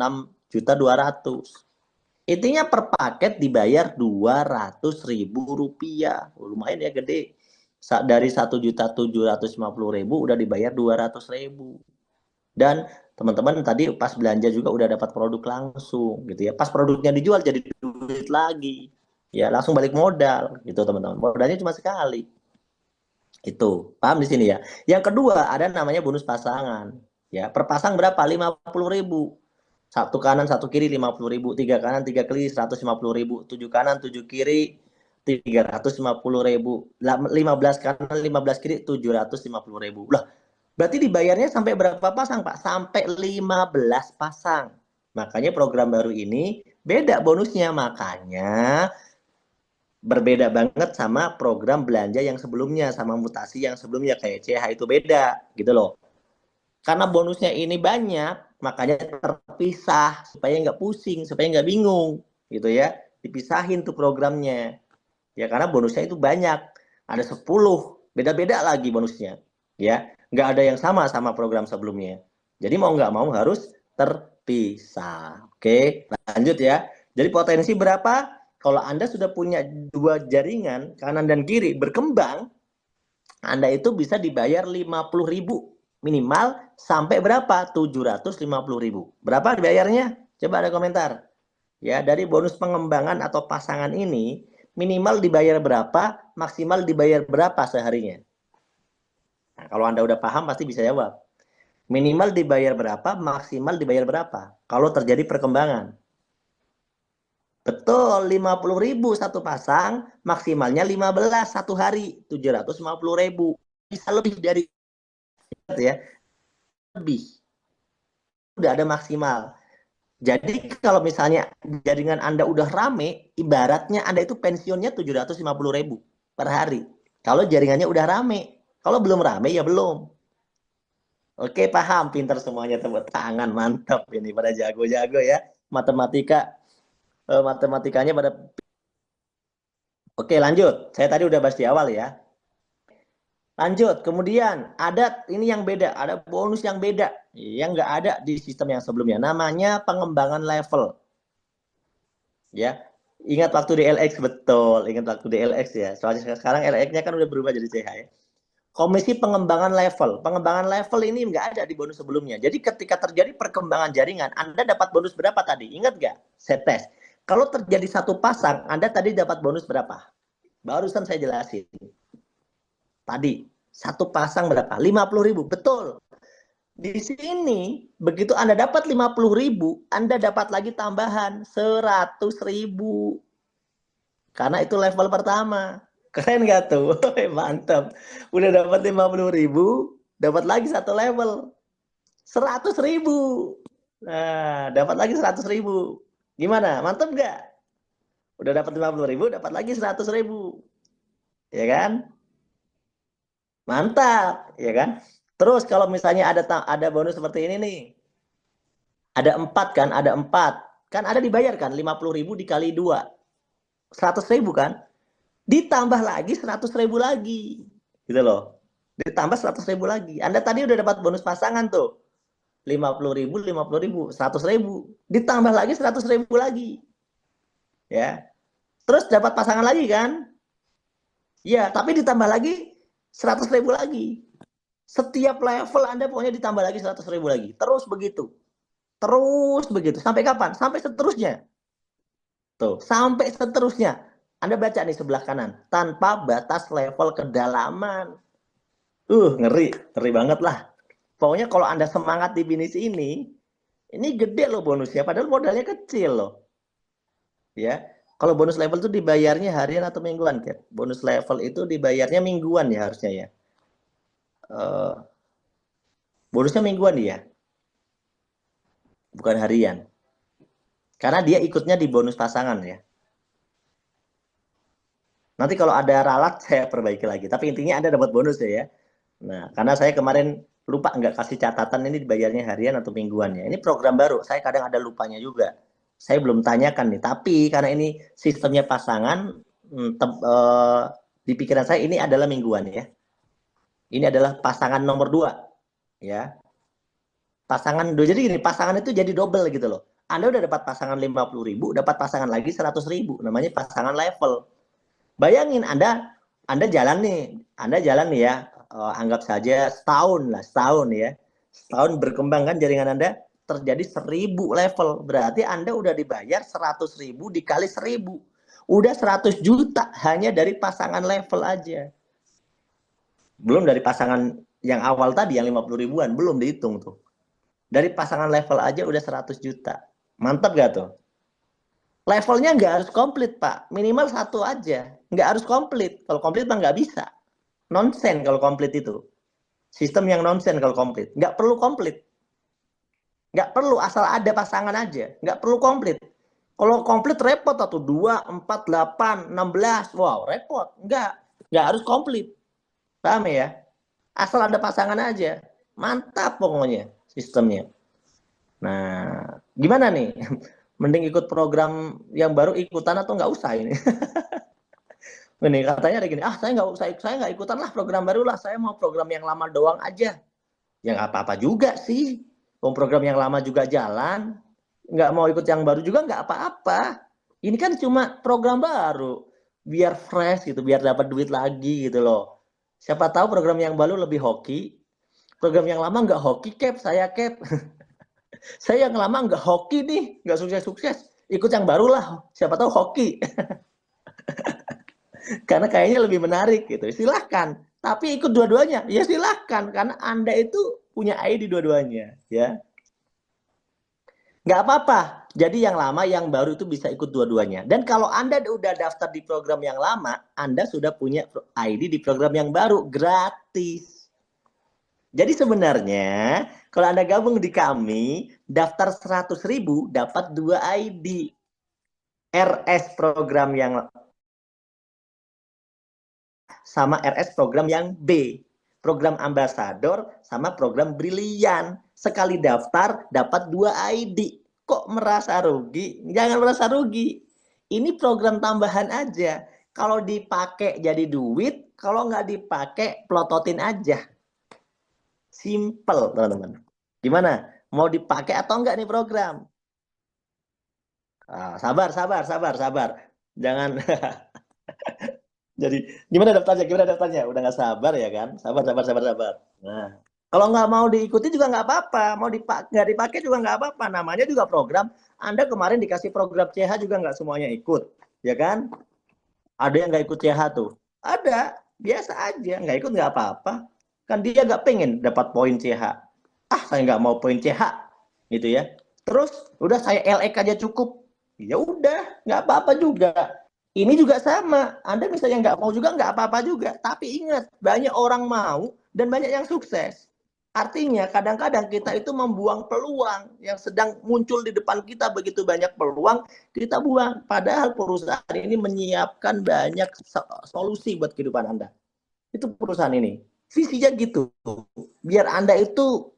juta 200. Intinya per paket dibayar 200.000 rupiah. Lumayan ya, gede. Dari 1.750.000 udah dibayar 200.000. Dan teman-teman tadi pas belanja juga udah dapat produk langsung gitu ya. Pas produknya dijual jadi duit lagi. Ya, langsung balik modal gitu teman-teman. Modalnya cuma sekali. Itu. Paham di sini ya. Yang kedua ada namanya bonus pasangan. Ya, per pasang berapa? 50.000. Satu kanan, satu kiri 50.000, tiga kanan, tiga kiri 150.000, tujuh kanan, tujuh kiri 350.000, 15 kanan, 15 kiri 750.000. Lah, berarti dibayarnya sampai berapa pasang, Pak? Sampai 15 pasang. Makanya program baru ini beda bonusnya. Makanya berbeda banget sama program belanja yang sebelumnya, sama mutasi yang sebelumnya kayak CH itu beda gitu loh. Karena bonusnya ini banyak, makanya terpisah supaya nggak pusing, supaya nggak bingung gitu ya. Dipisahin tuh programnya. Ya karena bonusnya itu banyak. Ada 10, beda-beda lagi bonusnya. Ya, nggak ada yang sama sama program sebelumnya. Jadi mau nggak mau harus terpisah. Oke, lanjut ya. Jadi potensi berapa? Kalau Anda sudah punya 2 jaringan, kanan dan kiri, berkembang, Anda itu bisa dibayar 50.000 minimal sampai berapa? 750.000. Berapa dibayarnya? Coba ada komentar. Ya, dari bonus pengembangan atau pasangan ini minimal dibayar berapa, maksimal dibayar berapa seharinya? Nah, kalau Anda udah paham pasti bisa jawab. Minimal dibayar berapa, maksimal dibayar berapa kalau terjadi perkembangan. Betul, 50.000 satu pasang, maksimalnya 15 satu hari, 750.000. Bisa lebih dari ya, lebih. Udah ada maksimal. Jadi kalau misalnya jaringan Anda udah rame, ibaratnya Anda itu pensiunnya 750.000 per hari. Kalau jaringannya udah rame. Kalau belum rame ya belum. Oke, paham, pintar semuanya, tepuk tangan, mantap ini pada jago-jago ya. Matematikanya pada. Oke, lanjut. Saya tadi udah bahas di awal ya. Lanjut, kemudian ada ini yang beda, ada bonus yang beda yang nggak ada di sistem yang sebelumnya. Namanya pengembangan level. Ya, ingat waktu di LX, betul, ingat waktu di LX ya. Soalnya sekarang LX-nya kan udah berubah jadi CH ya. Komisi pengembangan level. Pengembangan level ini nggak ada di bonus sebelumnya. Jadi ketika terjadi perkembangan jaringan, Anda dapat bonus berapa tadi? Ingat nggak? Saya tes. Kalau terjadi satu pasang, Anda tadi dapat bonus berapa? Barusan saya jelasin. Tadi, satu pasang berapa? 50.000. Betul. Di sini, begitu Anda dapat 50.000, Anda dapat lagi tambahan 100.000. Karena itu level pertama. Keren nggak tuh? Mantap. Udah dapat 50.000, dapat lagi satu level. 100.000. Nah, dapat lagi 100.000. Gimana? Mantap nggak? Udah dapat 50.000, dapat lagi 100.000. Ya kan? Mantap. Ya kan? Terus kalau misalnya ada bonus seperti ini nih. Ada 4 kan? Ada 4. Kan ada dibayar kan? 50.000 dikali 2. 100.000 kan? Ditambah lagi 100.000 lagi. Gitu loh. Ditambah 100.000 lagi. Anda tadi udah dapat bonus pasangan tuh. 50.000, 50.000, 100.000. Ditambah lagi 100.000 lagi. Ya. Terus dapat pasangan lagi kan? Ya, tapi ditambah lagi 100.000 lagi. Setiap level Anda pokoknya ditambah lagi 100.000 lagi. Terus begitu. Terus begitu. Sampai kapan? Sampai seterusnya. Tuh, sampai seterusnya. Anda baca nih sebelah kanan, tanpa batas level kedalaman. Ngeri, ngeri banget lah. Pokoknya kalau Anda semangat di bisnis ini gede loh bonusnya, padahal modalnya kecil loh. Ya, kalau bonus level itu dibayarnya harian atau mingguan, Cap? Bonus level itu dibayarnya mingguan ya harusnya ya. Bonusnya mingguan ya, bukan harian. Karena dia ikutnya di bonus pasangan ya. Nanti kalau ada ralat saya perbaiki lagi. Tapi intinya Anda dapat bonus ya. Nah, karena saya kemarin lupa nggak kasih catatan ini dibayarnya harian atau mingguan ya. Ini program baru, saya kadang ada lupanya juga. Saya belum tanyakan nih, tapi karena ini sistemnya pasangan, di pikiran saya ini adalah mingguan ya. Ini adalah pasangan nomor 2 ya. Pasangan, jadi gini, pasangan itu jadi double gitu loh. Anda udah dapat pasangan 50.000, dapat pasangan lagi 100.000, namanya pasangan level. Bayangin Anda jalan nih ya, anggap saja setahun ya. Setahun berkembang kan jaringan Anda terjadi 1.000 level. Berarti Anda udah dibayar 100.000 dikali 1.000. Udah 100 juta hanya dari pasangan level aja. Belum dari pasangan yang awal tadi yang 50 ribuan, belum dihitung tuh. Dari pasangan level aja udah 100 juta. Mantap gak tuh? Levelnya nggak harus komplit, Pak. Minimal 1 aja. Nggak harus komplit. Kalau komplit mah nggak bisa. Nonsen kalau komplit itu. Sistem yang nonsen kalau komplit. Nggak perlu komplit. Nggak perlu, asal ada pasangan aja. Nggak perlu komplit. Kalau komplit repot atau 2, 4, 8, 16. Wow, repot. Nggak harus komplit. Paham ya? Asal ada pasangan aja. Mantap pokoknya sistemnya. Nah, gimana nih? Mending ikut program yang baru ikutan atau nggak usah ini? Ini katanya ada gini, saya nggak ikutan lah program baru lah, saya mau program yang lama doang aja. Yang apa-apa juga sih, program yang lama juga jalan, nggak mau ikut yang baru juga nggak apa-apa. Ini kan cuma program baru, biar fresh gitu, biar dapat duit lagi gitu loh. Siapa tahu program yang baru lebih hoki, program yang lama nggak hoki, Cap, saya Cap. Saya yang lama nggak hoki nih, nggak sukses-sukses. Ikut yang baru lah, siapa tahu hoki. Karena kayaknya lebih menarik gitu. Silahkan. Tapi ikut dua-duanya, ya silahkan. Karena Anda itu punya ID dua-duanya. Ya, nggak apa-apa. Jadi yang lama, yang baru itu bisa ikut dua-duanya. Dan kalau Anda udah daftar di program yang lama, Anda sudah punya ID di program yang baru, gratis. Jadi sebenarnya kalau Anda gabung di kami, daftar 100.000 dapat 2 ID. RS program yang sama RS program yang B. Program ambasador sama program brilian. Sekali daftar dapat 2 ID. Kok merasa rugi? Jangan merasa rugi. Ini program tambahan aja. Kalau dipakai jadi duit, kalau nggak dipakai plototin aja. Simple, teman-teman. Gimana? Mau dipakai atau enggak nih program? Sabar. Jangan. Jadi gimana daftarnya? Udah nggak sabar ya kan? Sabar. Nah, kalau nggak mau diikuti juga nggak apa-apa. Mau nggak dipakai juga nggak apa-apa. Namanya juga program. Anda kemarin dikasih program CH juga nggak semuanya ikut, ya kan? Ada yang nggak ikut CH tuh. Ada, biasa aja. Nggak ikut nggak apa-apa. Kan dia nggak pengen dapat poin CH. Saya nggak mau poin CH, gitu ya. Terus udah saya LX aja cukup. Ya udah, nggak apa-apa juga. Ini juga sama. Anda misalnya nggak mau juga nggak apa-apa juga. Tapi ingat, banyak orang mau dan banyak yang sukses. Artinya kadang-kadang kita itu membuang peluang yang sedang muncul di depan kita, begitu banyak peluang kita buang. Padahal perusahaan ini menyiapkan banyak solusi buat kehidupan Anda. Itu perusahaan ini. Visinya gitu. Biar Anda itu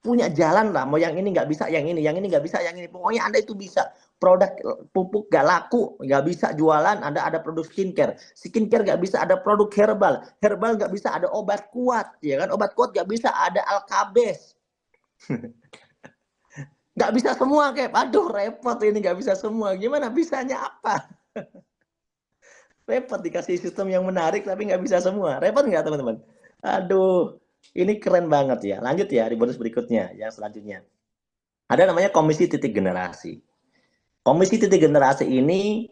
punya jalan lah, mau yang ini nggak bisa, yang ini nggak bisa, yang ini pokoknya Anda itu bisa. Produk pupuk nggak laku, nggak bisa jualan, Anda ada produk skincare nggak bisa ada produk herbal nggak bisa ada obat kuat, ya kan, obat kuat nggak bisa ada alkabes. Nggak bisa semua, kayak aduh repot ini, nggak bisa semua, gimana bisanya apa? Repot dikasih sistem yang menarik tapi nggak bisa semua, repot nggak teman-teman? Aduh, ini keren banget ya. Lanjut ya di bonus berikutnya, yang selanjutnya ada namanya komisi titik generasi. Komisi titik generasi ini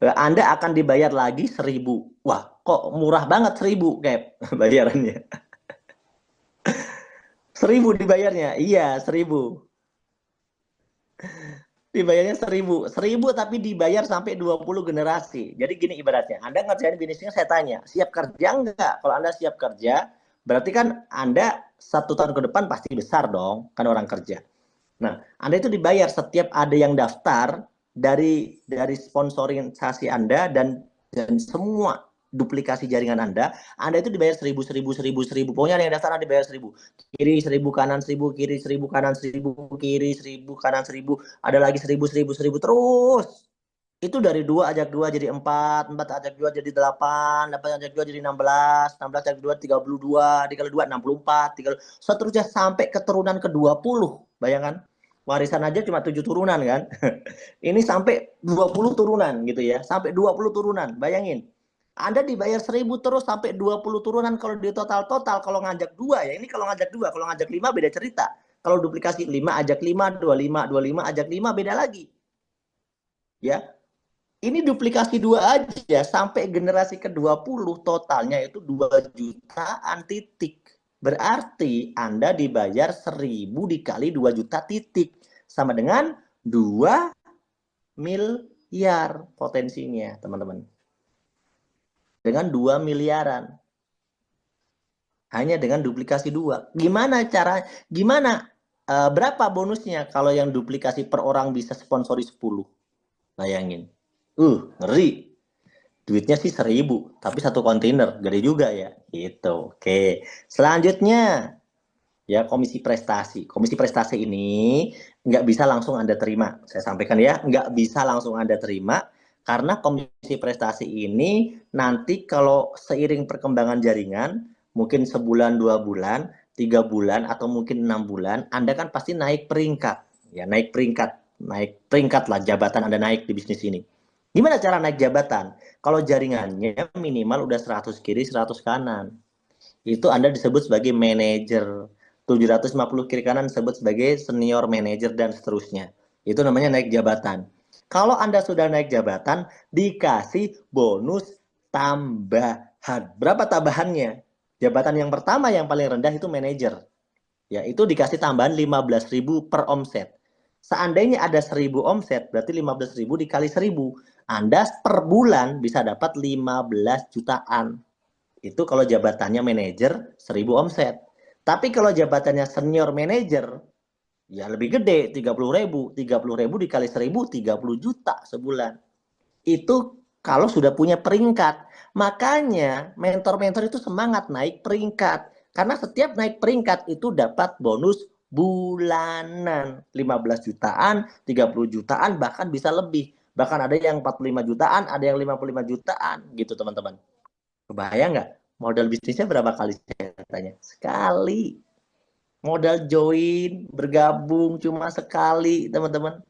Anda akan dibayar lagi 1.000. Wah, kok murah banget 1.000 Cap bayarannya. 1.000 dibayarnya. Iya, 1.000. Dibayarnya 1.000 tapi dibayar sampai 20 generasi. Jadi gini ibaratnya, Anda ngerjain bisnisnya, saya tanya, siap kerja enggak? Kalau Anda siap kerja, berarti kan Anda 1 tahun ke depan pasti besar dong, kan orang kerja. Nah, Anda itu dibayar setiap ada yang daftar dari sponsorisasi Anda dan semua duplikasi jaringan Anda itu dibayar 1.000, 1.000, 1.000, 1.000. Pokoknya ada yang daftar Anda dibayar 1.000. Kiri 1.000, kanan 1.000, kiri 1.000, kanan 1.000, kiri 1.000, kanan 1.000, ada lagi 1.000, 1.000, 1.000 terus. Itu dari 2 ajak 2 jadi 4, 4 ajak 2 jadi 8, 8 ajak 2 jadi 16, 16 ajak 2 32, dikali 2 64, seterusnya sampai keturunan ke-20. Bayangkan, warisan aja cuma 7 turunan kan. Ini sampai 20 turunan gitu ya, sampai 20 turunan. Bayangin. Anda dibayar 1.000 terus sampai 20 turunan kalau di total kalau ngajak 2 ya. Ini kalau ngajak 2, kalau ngajak 5 beda cerita. Kalau duplikasi 5 ajak 5, 25, 25 ajak 5 beda lagi. Ya, ini duplikasi 2 aja sampai generasi ke-20 totalnya itu 2 jutaan titik. Berarti Anda dibayar 1.000 dikali 2 juta titik. Sama dengan 2 miliar potensinya, teman-teman. Dengan 2 miliaran. Hanya dengan duplikasi 2. Gimana cara, berapa bonusnya kalau yang duplikasi per orang bisa sponsori 10? Bayangin. Ngeri. Duitnya sih 1.000, tapi 1 kontainer, gede juga ya. Gitu. Oke. Selanjutnya, ya komisi prestasi. Komisi prestasi ini nggak bisa langsung Anda terima. Saya sampaikan ya, nggak bisa langsung Anda terima. Karena komisi prestasi ini nanti kalau seiring perkembangan jaringan, mungkin sebulan, 2 bulan, 3 bulan, atau mungkin 6 bulan, Anda kan pasti naik peringkat. Ya, naik peringkat lah jabatan Anda naik di bisnis ini. Gimana cara naik jabatan? Kalau jaringannya minimal udah 100 kiri, 100 kanan. Itu Anda disebut sebagai manajer. 750 kiri kanan disebut sebagai senior manager dan seterusnya. Itu namanya naik jabatan. Kalau Anda sudah naik jabatan, dikasih bonus tambahan. Berapa tambahannya? Jabatan yang pertama yang paling rendah itu manajer. Ya, itu dikasih tambahan 15.000 per omset. Seandainya ada 1.000 omset, berarti 15.000 dikali 1.000. Anda per bulan bisa dapat 15 jutaan. Itu kalau jabatannya manajer 1.000 omset. Tapi kalau jabatannya senior manajer, ya lebih gede, 30.000. 30.000 dikali 1.000, 30 juta sebulan. Itu kalau sudah punya peringkat. Makanya mentor-mentor itu semangat naik peringkat. Karena setiap naik peringkat itu dapat bonus bulanan. 15 jutaan, 30 jutaan, bahkan bisa lebih. Bahkan ada yang 45 jutaan, ada yang 55 jutaan. Gitu teman-teman. Kebayang nggak? Modal bisnisnya berapa kali saya tanya? Sekali. Modal join, bergabung cuma sekali, teman-teman.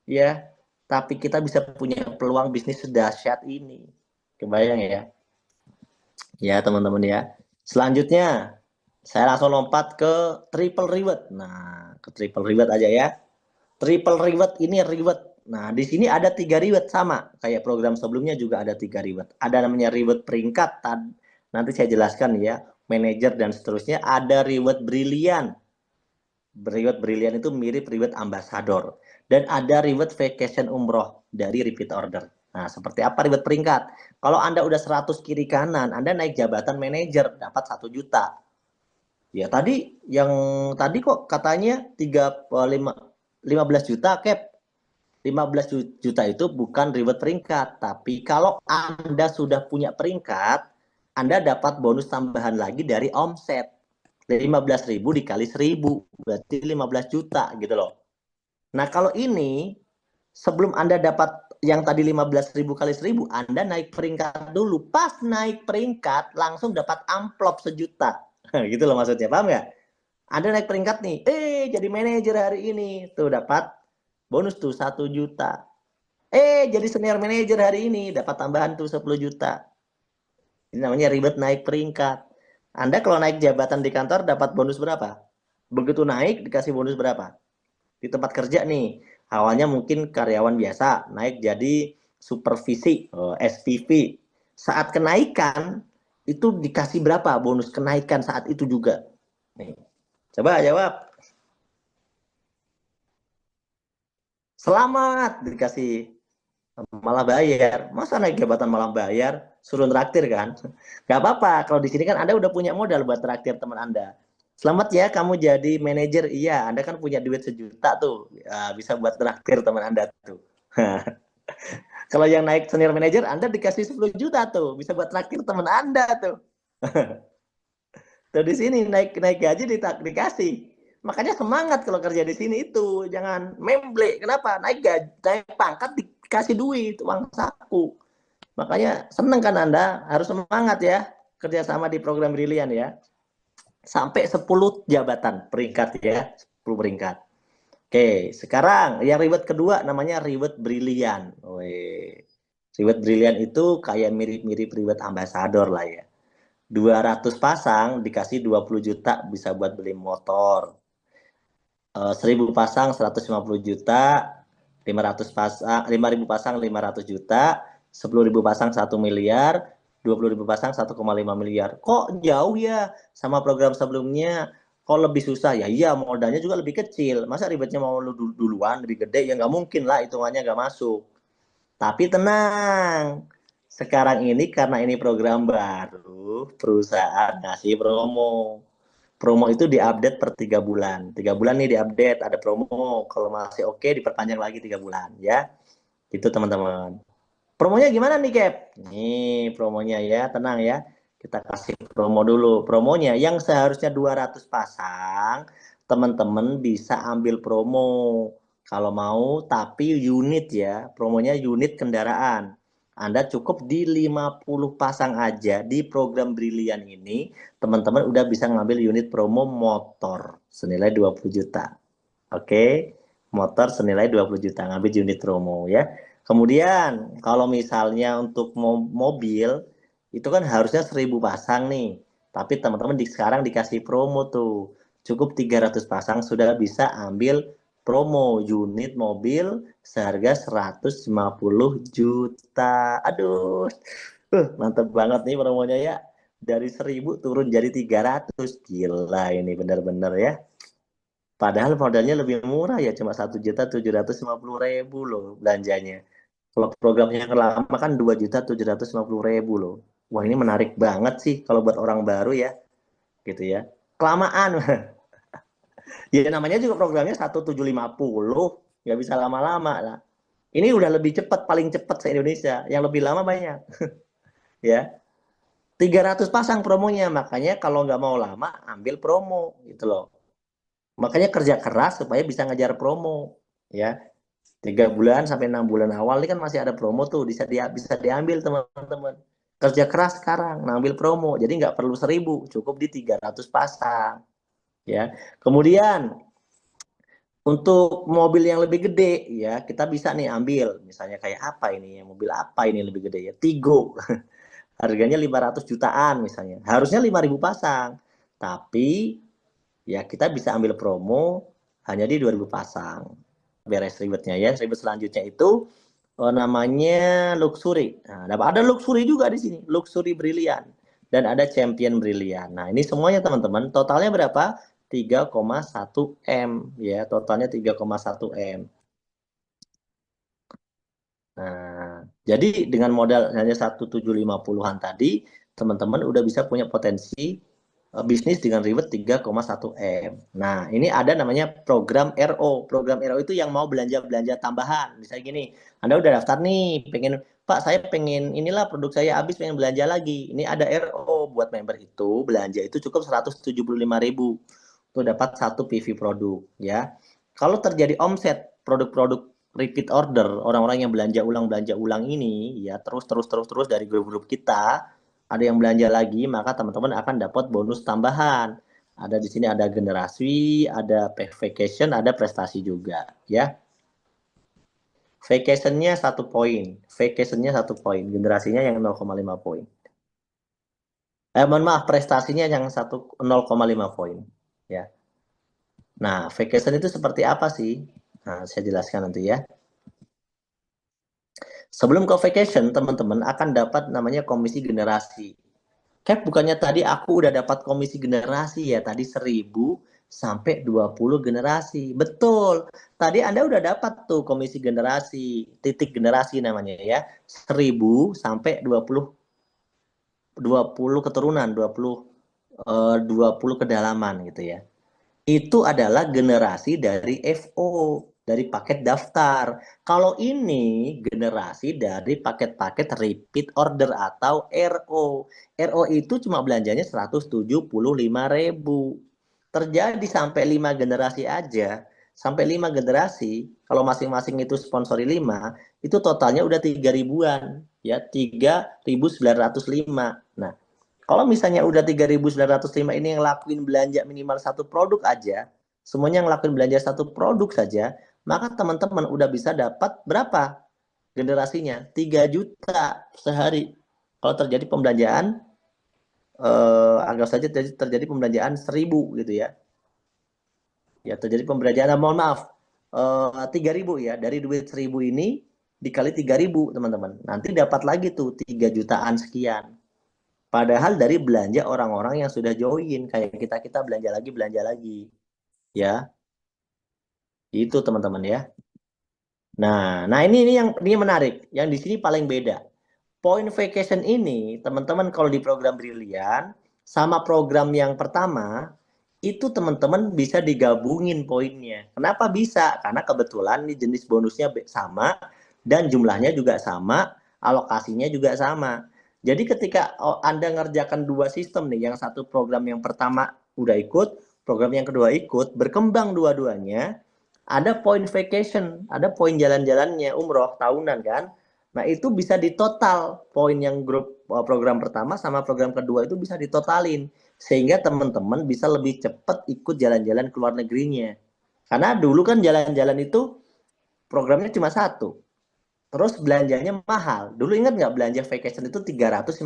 Ya, tapi kita bisa punya peluang bisnis sedahsyat ini. Kebayang ya? Ya, teman-teman ya. Selanjutnya, saya langsung lompat ke triple reward. Nah, ke triple reward aja ya. Triple reward ini reward. Nah, di sini ada 3 reward sama. Kayak program sebelumnya juga ada 3 reward. Ada namanya reward peringkat. Nanti saya jelaskan ya. Manager dan seterusnya. Ada reward brilian. Reward brilian itu mirip reward ambassador. Dan ada reward vacation umroh dari repeat order. Nah, seperti apa reward peringkat? Kalau Anda udah 100 kiri kanan, Anda naik jabatan manajer, dapat 1 juta. Ya, tadi kok katanya 15 juta, Cap. 15 juta itu bukan reward peringkat. Tapi kalau Anda sudah punya peringkat, Anda dapat bonus tambahan lagi dari omset. 15.000 dikali 1.000, berarti 15 juta gitu loh. Nah, kalau ini, sebelum Anda dapat yang tadi 15.000 kali 1.000, Anda naik peringkat dulu. Pas naik peringkat, langsung dapat amplop 1 juta. Gitu loh maksudnya, paham nggak? Anda naik peringkat nih, jadi manajer hari ini. Tuh dapat bonus tuh 1 juta. Jadi senior manager hari ini, dapat tambahan tuh 10 juta. Ini namanya ribet naik peringkat. Anda kalau naik jabatan di kantor dapat bonus berapa? Begitu naik dikasih bonus berapa? Di tempat kerja nih, Awalnya mungkin karyawan biasa, naik jadi supervisi, SPV. Saat kenaikan, itu dikasih berapa bonus kenaikan saat itu juga? Nih, coba jawab. Selamat dikasih, malah bayar. Masa naik jabatan malah bayar? Suruh traktir kan? Gak apa-apa. Kalau di sini kan Anda udah punya modal buat traktir teman Anda. Selamat ya, kamu jadi manajer. Iya, Anda kan punya duit 1 juta tuh. Ya, bisa buat traktir teman Anda tuh. Kalau yang naik senior manager, Anda dikasih 10 juta tuh. Bisa buat traktir teman Anda tuh. Tuh di sini naik naik gaji dikasih. Makanya semangat kalau kerja di sini itu. Jangan memble. Kenapa? Naik gaji, naik pangkat dikasih duit, uang saku. Makanya seneng kan Anda, harus semangat ya kerjasama di program Brilian ya. Sampai 10 jabatan peringkat ya, 10 peringkat. Oke, sekarang yang reward kedua namanya reward Brilian. Reward Brilian itu kayak mirip-mirip reward ambassador lah ya. 200 pasang dikasih 20 juta bisa buat beli motor. 1000 pasang 150 juta, 500 pasang 5000 pasang 500 juta, 10.000 pasang 1 miliar, 20.000 pasang 1,5 miliar. Kok jauh ya sama program sebelumnya? Kok lebih susah? Ya iya, modalnya juga lebih kecil. Masa ribetnya mau lu duluan lebih gede? Ya nggak mungkin lah, hitungannya nggak masuk. Tapi tenang, sekarang ini karena ini program baru, perusahaan ngasih promo. Promo itu diupdate per 3 bulan. 3 bulan nih diupdate, ada promo. Kalau masih oke, diperpanjang lagi 3 bulan ya. Itu teman-teman. Promonya gimana nih, Cap? Nih promonya ya, tenang ya. Kita kasih promo dulu. Promonya yang seharusnya 200 pasang, teman-teman bisa ambil promo. Kalau mau, tapi unit ya. Promonya unit kendaraan. Anda cukup di 50 pasang aja di program Brilian ini, teman-teman udah bisa ngambil unit promo motor senilai 20 juta. Oke, motor senilai 20 juta, ngambil unit promo ya. Kemudian kalau misalnya untuk mobil itu kan harusnya 1000 pasang nih. Tapi teman-teman sekarang dikasih promo tuh. Cukup 300 pasang sudah bisa ambil promo unit mobil seharga 150 juta. Aduh, mantap banget nih promonya ya. Dari 1000 turun jadi 300. Gila ini benar-benar ya. Padahal modalnya lebih murah ya, cuma 1.750.000 loh belanjanya. Kalau programnya yang lama kan 2.750.000 loh. Wah ini menarik banget sih kalau buat orang baru ya, gitu ya. Kelamaan, ya namanya juga programnya 1.750, nggak bisa lama-lama lah. Ini udah lebih cepat, paling cepat se-Indonesia. Yang lebih lama banyak, ya. 300 pasang promonya, makanya kalau nggak mau lama, ambil promo, gitu loh. Makanya kerja keras supaya bisa ngejar promo, ya. 3 bulan sampai 6 bulan awal ini kan masih ada promo tuh, bisa diambil teman-teman. Kerja keras sekarang, ngambil promo, jadi nggak perlu 1000, cukup di 300 pasang, ya. Kemudian untuk mobil yang lebih gede, ya kita bisa nih ambil, misalnya kayak apa ini, mobil apa ini lebih gede ya, Tigo, harganya 500 jutaan misalnya, harusnya 5.000 pasang, tapi ya kita bisa ambil promo hanya di 2.000 pasang. Beres ribetnya ya. Ribet selanjutnya itu namanya luxury. Nah, ada luxury juga di sini, luxury brilian dan ada champion brilian. Nah, ini semuanya teman-teman, totalnya berapa? 3,1 M ya, totalnya 3,1 M. Nah, jadi dengan modal hanya 1.750-an tadi, teman-teman udah bisa punya potensi bisnis dengan reward 3,1 M. Nah, ini ada namanya program RO. Program RO itu yang mau belanja-belanja tambahan. Misalnya gini, Anda udah daftar nih, pengen, Pak, saya pengen inilah produk saya habis, pengen belanja lagi. Ini ada RO buat member itu, belanja itu cukup 175.000. Itu dapat 1 PV produk ya. Kalau terjadi omset produk-produk repeat order, orang-orang yang belanja ulang ini ya, terus dari grup-grup kita, ada yang belanja lagi, maka teman-teman akan dapat bonus tambahan. Ada di sini ada generasi, ada vacation, ada prestasi juga ya. Vacationnya 1 poin, vacationnya 1 poin, generasinya yang 0,5 poin. Mohon maaf, prestasinya yang 0,5 poin ya. Nah, vacation itu seperti apa sih? Nah, saya jelaskan nanti ya. Sebelum ke vacation, teman-teman akan dapat namanya komisi generasi. Kayak bukannya tadi aku udah dapat komisi generasi ya, tadi 1000 sampai 20 generasi. Betul. Tadi Anda udah dapat tuh komisi generasi, titik generasi namanya ya. 1000 sampai 20 keturunan, 20 kedalaman gitu ya. Itu adalah generasi dari FO, dari paket daftar. Kalau ini generasi dari paket-paket repeat order atau RO. RO itu cuma belanjanya 175.000. Terjadi sampai 5 generasi aja. Sampai 5 generasi, kalau masing-masing itu sponsori 5, itu totalnya udah 3 ribuan. Ya, 3.905. Nah, kalau misalnya udah 3.905 ini yang lakuin belanja minimal satu produk aja, semuanya yang lakuin belanja satu produk saja, maka teman-teman udah bisa dapat berapa generasinya? 3 juta sehari. Kalau terjadi pembelanjaan, anggap saja terjadi pembelanjaan 1.000 gitu ya. Ya terjadi pembelanjaan, mohon maaf, 3.000 ya. Dari duit 1.000 ini dikali 3.000 teman-teman. Nanti dapat lagi tuh 3 jutaan sekian. Padahal dari belanja orang-orang yang sudah join, kayak kita belanja lagi, ya, itu teman-teman ya. Nah ini yang ini menarik, yang di sini paling beda. Point vacation ini, teman-teman kalau di program Brilian sama program yang pertama itu teman-teman bisa digabungin poinnya. Kenapa bisa? Karena kebetulan nih jenis bonusnya sama dan jumlahnya juga sama, alokasinya juga sama. Jadi ketika Anda ngerjakan dua sistem nih, yang satu program yang pertama udah ikut, program yang kedua ikut, berkembang dua-duanya, ada poin vacation, ada poin jalan-jalannya umroh tahunan kan. Nah, itu bisa ditotal poin yang grup program pertama sama program kedua itu bisa ditotalin sehingga teman-teman bisa lebih cepat ikut jalan-jalan ke luar negerinya. Karena dulu kan jalan-jalan itu programnya cuma satu. Terus belanjanya mahal. Dulu ingat nggak belanja vacation itu 350.000.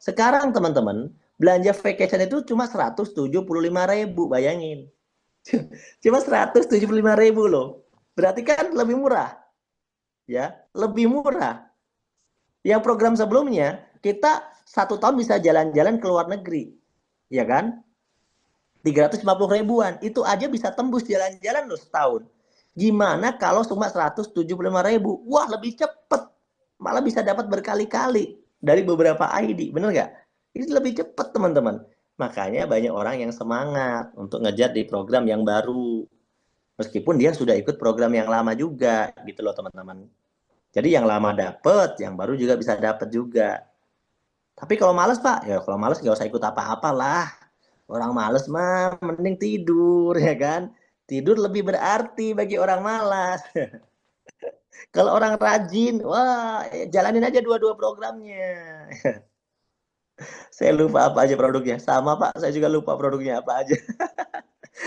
Sekarang teman-teman, belanja vacation itu cuma 175.000, bayangin. Cuma 175.000 loh. Berarti kan lebih murah. Ya, lebih murah. Yang program sebelumnya, kita 1 tahun bisa jalan-jalan ke luar negeri. Ya kan? 350.000-an. Itu aja bisa tembus jalan-jalan loh setahun. Gimana kalau cuma 175.000? Wah, lebih cepet. Malah bisa dapat berkali-kali dari beberapa ID. Bener nggak? Ini lebih cepat, teman-teman. Makanya banyak orang yang semangat untuk ngejar di program yang baru. Meskipun dia sudah ikut program yang lama juga, gitu loh teman-teman. Jadi yang lama dapet, yang baru juga bisa dapet juga. Tapi kalau males Pak, ya kalau males nggak usah ikut apa-apa lah. Orang males mah mending tidur ya kan. Tidur lebih berarti bagi orang malas. Kalau orang rajin, wah jalanin aja dua-dua programnya. Saya lupa apa aja produknya. Sama Pak, saya juga lupa produknya apa aja.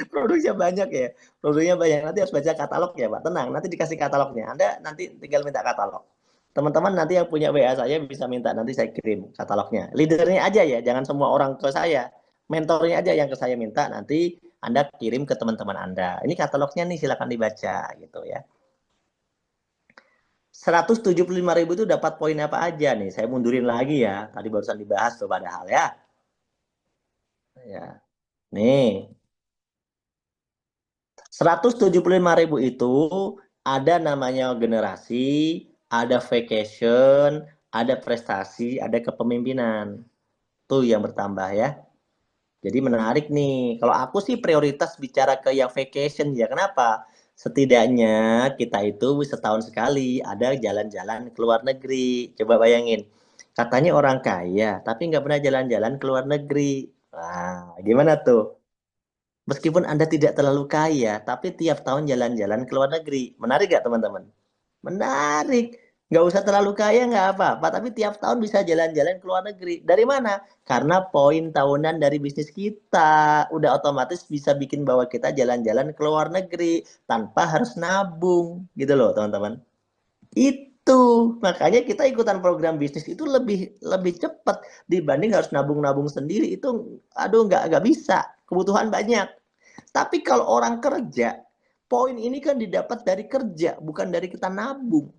Produknya banyak ya. Produknya banyak. Nanti harus baca katalog ya Pak. Tenang, nanti dikasih katalognya. Anda nanti tinggal minta katalog. Teman-teman nanti yang punya WA saya bisa minta, nanti saya kirim katalognya. Leadernya aja ya, jangan semua orang ke saya. Mentornya aja yang ke saya minta, nanti Anda kirim ke teman-teman Anda. Ini katalognya nih, silakan dibaca gitu ya. 175.000 itu dapat poin apa aja nih? Saya mundurin lagi ya. Tadi barusan dibahas tuh padahal ya. Ya. Nih, 175.000 itu ada namanya generasi, ada vacation, ada prestasi, ada kepemimpinan. Tuh yang bertambah ya. Jadi menarik nih. Kalau aku sih prioritas bicara ke yang vacation ya. Kenapa? Setidaknya kita itu setahun sekali ada jalan-jalan ke luar negeri. Coba bayangin. Katanya orang kaya, tapi nggak pernah jalan-jalan ke luar negeri. Nah, gimana tuh? Meskipun Anda tidak terlalu kaya, tapi tiap tahun jalan-jalan ke luar negeri. Menarik nggak teman-teman? Menarik. Nggak usah terlalu kaya, nggak apa-apa. Tapi tiap tahun bisa jalan-jalan ke luar negeri. Dari mana? Karena poin tahunan dari bisnis kita. Udah otomatis bisa bikin bahwa kita jalan-jalan ke luar negeri. Tanpa harus nabung. Gitu loh teman-teman. Itu. Makanya kita ikutan program bisnis itu lebih lebih cepat. Dibanding harus nabung-nabung sendiri. Itu aduh nggak bisa. Kebutuhan banyak. Tapi kalau orang kerja, Poin ini kan didapat dari kerja, bukan dari kita nabung.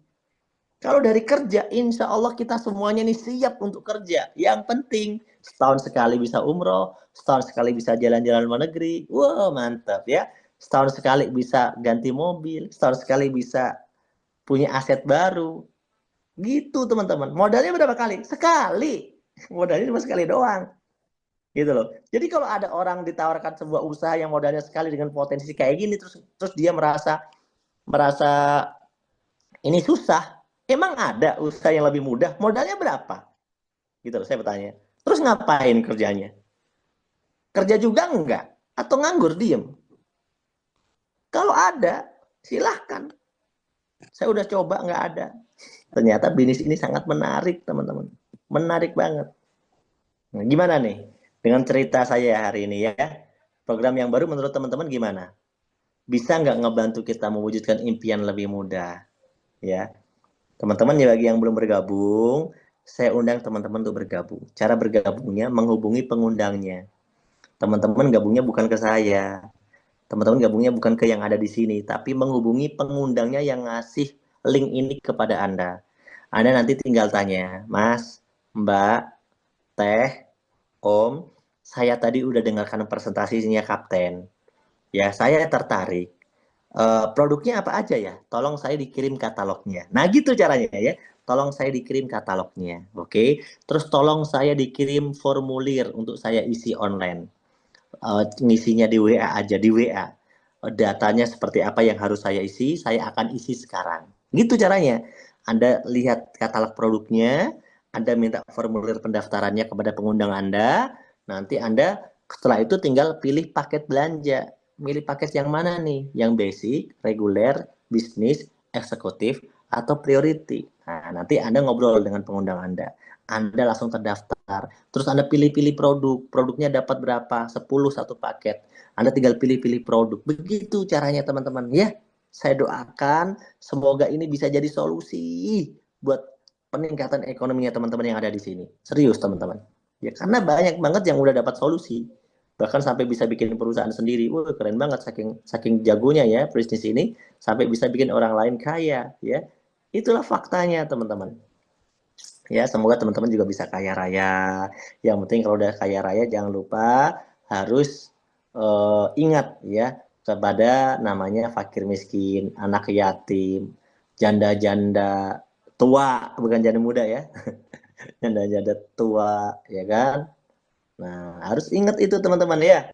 Kalau dari kerja, insya Allah kita semuanya nih siap untuk kerja. Yang penting setahun sekali bisa umroh, setahun sekali bisa jalan-jalan luar negeri. Wah, mantap ya. Setahun sekali bisa ganti mobil, setahun sekali bisa punya aset baru. Gitu teman-teman. Modalnya berapa kali? Sekali. Modalnya cuma sekali doang. Gitu loh. Jadi kalau ada orang ditawarkan sebuah usaha yang modalnya sekali dengan potensi kayak gini, terus dia merasa merasa ini susah. Emang ada usaha yang lebih mudah? Modalnya berapa? Gitu loh, saya bertanya. Terus ngapain kerjanya? Kerja juga enggak? Atau nganggur diem? Kalau ada, silahkan. Saya udah coba, nggak ada. Ternyata bisnis ini sangat menarik, teman-teman. Menarik banget. Nah, gimana nih dengan cerita saya hari ini ya? Program yang baru menurut teman-teman gimana? Bisa nggak ngebantu kita mewujudkan impian lebih mudah? Ya, teman-teman ya bagi yang belum bergabung, saya undang teman-teman untuk bergabung. Cara bergabungnya menghubungi pengundangnya. Teman-teman gabungnya bukan ke saya. Teman-teman gabungnya bukan ke yang ada di sini, tapi menghubungi pengundangnya yang ngasih link ini kepada Anda. Anda nanti tinggal tanya, Mas, Mbak, Teh, Om, saya tadi udah dengarkan presentasinya Kapten. Ya, saya tertarik. Produknya apa aja ya? Tolong saya dikirim katalognya. Nah, gitu caranya ya. Tolong saya dikirim katalognya. Oke. Terus tolong saya dikirim formulir untuk saya isi online. Ngisinya di WA aja, di WA. Datanya seperti apa yang harus saya isi, saya akan isi sekarang. Gitu caranya. Anda lihat katalog produknya, Anda minta formulir pendaftarannya kepada pengundang Anda, nanti Anda setelah itu tinggal pilih paket belanja. Milih paket yang mana nih? Yang basic, reguler, bisnis, eksekutif, atau priority. Nah, nanti Anda ngobrol dengan pengundang Anda. Anda langsung terdaftar. Terus Anda pilih-pilih produk. Produknya dapat berapa? 10 satu paket. Anda tinggal pilih-pilih produk. Begitu caranya teman-teman. Ya, saya doakan semoga ini bisa jadi solusi buat peningkatan ekonominya teman-teman yang ada di sini. Serius teman-teman. Ya, karena banyak banget yang udah dapat solusi. Bahkan sampai bisa bikin perusahaan sendiri. Wah, keren banget saking saking jagonya ya bisnis ini sampai bisa bikin orang lain kaya ya. Itulah faktanya teman-teman. Ya, semoga teman-teman juga bisa kaya raya. Yang penting kalau udah kaya raya jangan lupa harus ingat ya kepada namanya fakir miskin, anak yatim, janda-janda tua, bukan janda muda ya. Janda-janda tua, ya kan? Nah, harus ingat itu teman-teman ya.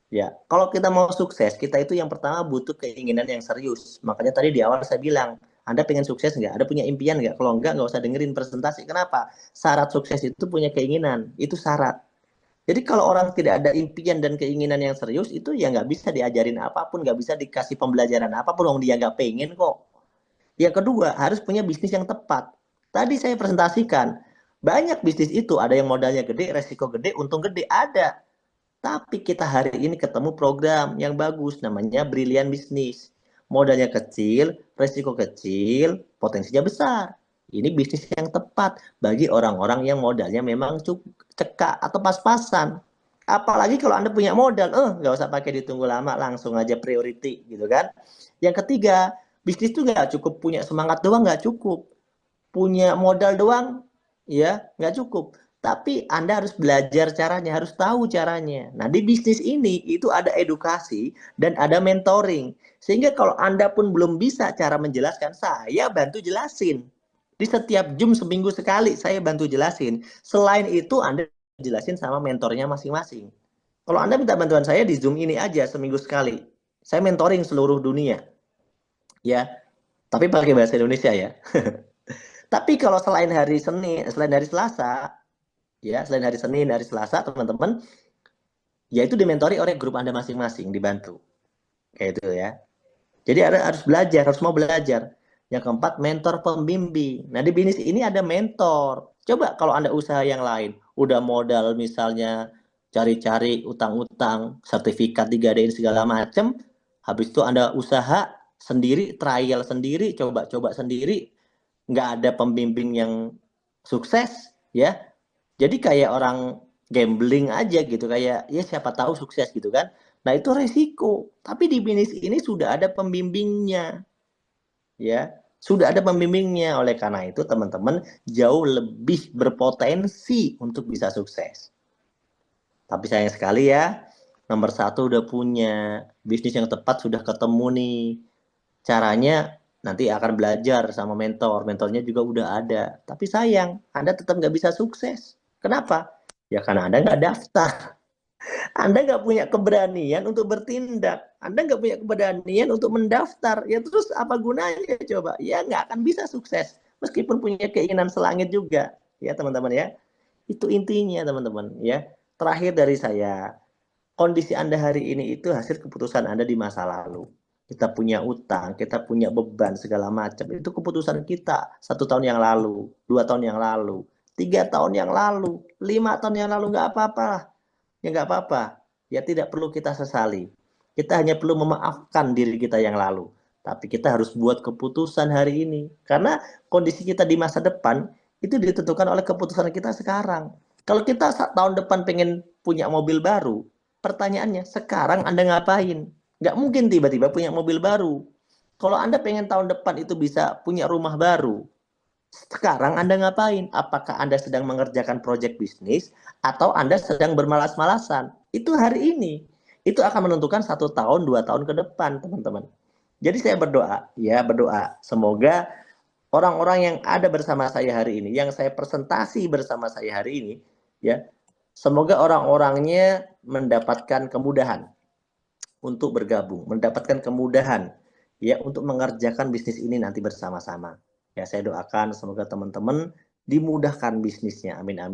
Ya, kalau kita mau sukses, kita itu yang pertama butuh keinginan yang serius. Makanya tadi di awal saya bilang, Anda pengen sukses nggak? Ada punya impian nggak? Kalau nggak usah dengerin presentasi. Kenapa? Syarat sukses itu punya keinginan. Itu syarat. Jadi kalau orang tidak ada impian dan keinginan yang serius, itu ya nggak bisa diajarin apapun, nggak bisa dikasih pembelajaran apapun, orang dia nggak pengen kok. Yang kedua, harus punya bisnis yang tepat. Tadi saya presentasikan, banyak bisnis itu ada yang modalnya gede, resiko gede, untung gede, ada. Tapi kita hari ini ketemu program yang bagus, namanya Brilliant Business. Modalnya kecil, resiko kecil, potensinya besar. Ini bisnis yang tepat bagi orang-orang yang modalnya memang cekak atau pas-pasan. Apalagi kalau Anda punya modal, nggak usah pakai ditunggu lama, langsung aja priority gitu kan. Yang ketiga, bisnis itu nggak cukup punya semangat doang, nggak cukup. Punya modal doang, ya nggak cukup. Tapi Anda harus belajar caranya, harus tahu caranya. Nah, di bisnis ini itu ada edukasi dan ada mentoring. Sehingga kalau Anda pun belum bisa cara menjelaskan, saya bantu jelasin. Di setiap Zoom seminggu sekali, saya bantu jelasin. Selain itu, Anda jelasin sama mentornya masing-masing. Kalau Anda minta bantuan saya di Zoom ini aja seminggu sekali. Saya mentoring seluruh dunia. Ya, tapi pakai bahasa Indonesia ya. Tapi kalau selain hari Senin, selain hari Selasa, ya selain hari Senin, hari Selasa, teman-teman, ya itu dimentori oleh grup Anda masing-masing, dibantu. Kayak itu ya. Jadi harus belajar, harus mau belajar. Yang keempat, mentor pembimbing. Nah, di bisnis ini ada mentor. Coba kalau Anda usaha yang lain, udah modal misalnya cari-cari utang-utang, sertifikat digadain segala macam, habis itu Anda usaha sendiri, trial sendiri, coba-coba sendiri, nggak ada pembimbing yang sukses, ya jadi kayak orang gambling aja gitu, kayak ya siapa tahu sukses gitu kan. Nah, itu resiko. Tapi di bisnis ini sudah ada pembimbingnya, ya. Sudah ada pembimbingnya. Oleh karena itu, teman-teman jauh lebih berpotensi untuk bisa sukses. Tapi sayang sekali ya, nomor satu udah punya bisnis yang tepat, sudah ketemu nih caranya, nanti akan belajar sama mentor. Mentornya juga udah ada. Tapi sayang, Anda tetap nggak bisa sukses. Kenapa? Ya karena Anda nggak daftar. Anda nggak punya keberanian untuk bertindak. Anda nggak punya keberanian untuk mendaftar. Ya terus apa gunanya coba? Ya nggak akan bisa sukses. Meskipun punya keinginan selangit juga. Ya teman-teman ya. Itu intinya teman-teman ya. Terakhir dari saya, kondisi Anda hari ini itu hasil keputusan Anda di masa lalu. Kita punya utang, kita punya beban segala macam. Itu keputusan kita 1 tahun yang lalu, 2 tahun yang lalu, 3 tahun yang lalu, 5 tahun yang lalu, nggak apa-apa. Ya nggak apa-apa. Ya tidak perlu kita sesali. Kita hanya perlu memaafkan diri kita yang lalu. Tapi kita harus buat keputusan hari ini. Karena kondisi kita di masa depan itu ditentukan oleh keputusan kita sekarang. Kalau kita tahun depan pengen punya mobil baru, pertanyaannya, sekarang Anda ngapain? Nggak mungkin tiba-tiba punya mobil baru. Kalau Anda pengen tahun depan itu bisa punya rumah baru, sekarang Anda ngapain? Apakah Anda sedang mengerjakan proyek bisnis atau Anda sedang bermalas-malasan? Itu hari ini. Itu akan menentukan 1 tahun, 2 tahun ke depan, teman-teman. Jadi saya berdoa, ya berdoa. Semoga orang-orang yang ada bersama saya hari ini, yang saya presentasi bersama saya hari ini, ya, semoga orang-orangnya mendapatkan kemudahan untuk bergabung, mendapatkan kemudahan ya untuk mengerjakan bisnis ini nanti bersama-sama. Ya, saya doakan semoga teman-teman dimudahkan bisnisnya. Amin amin.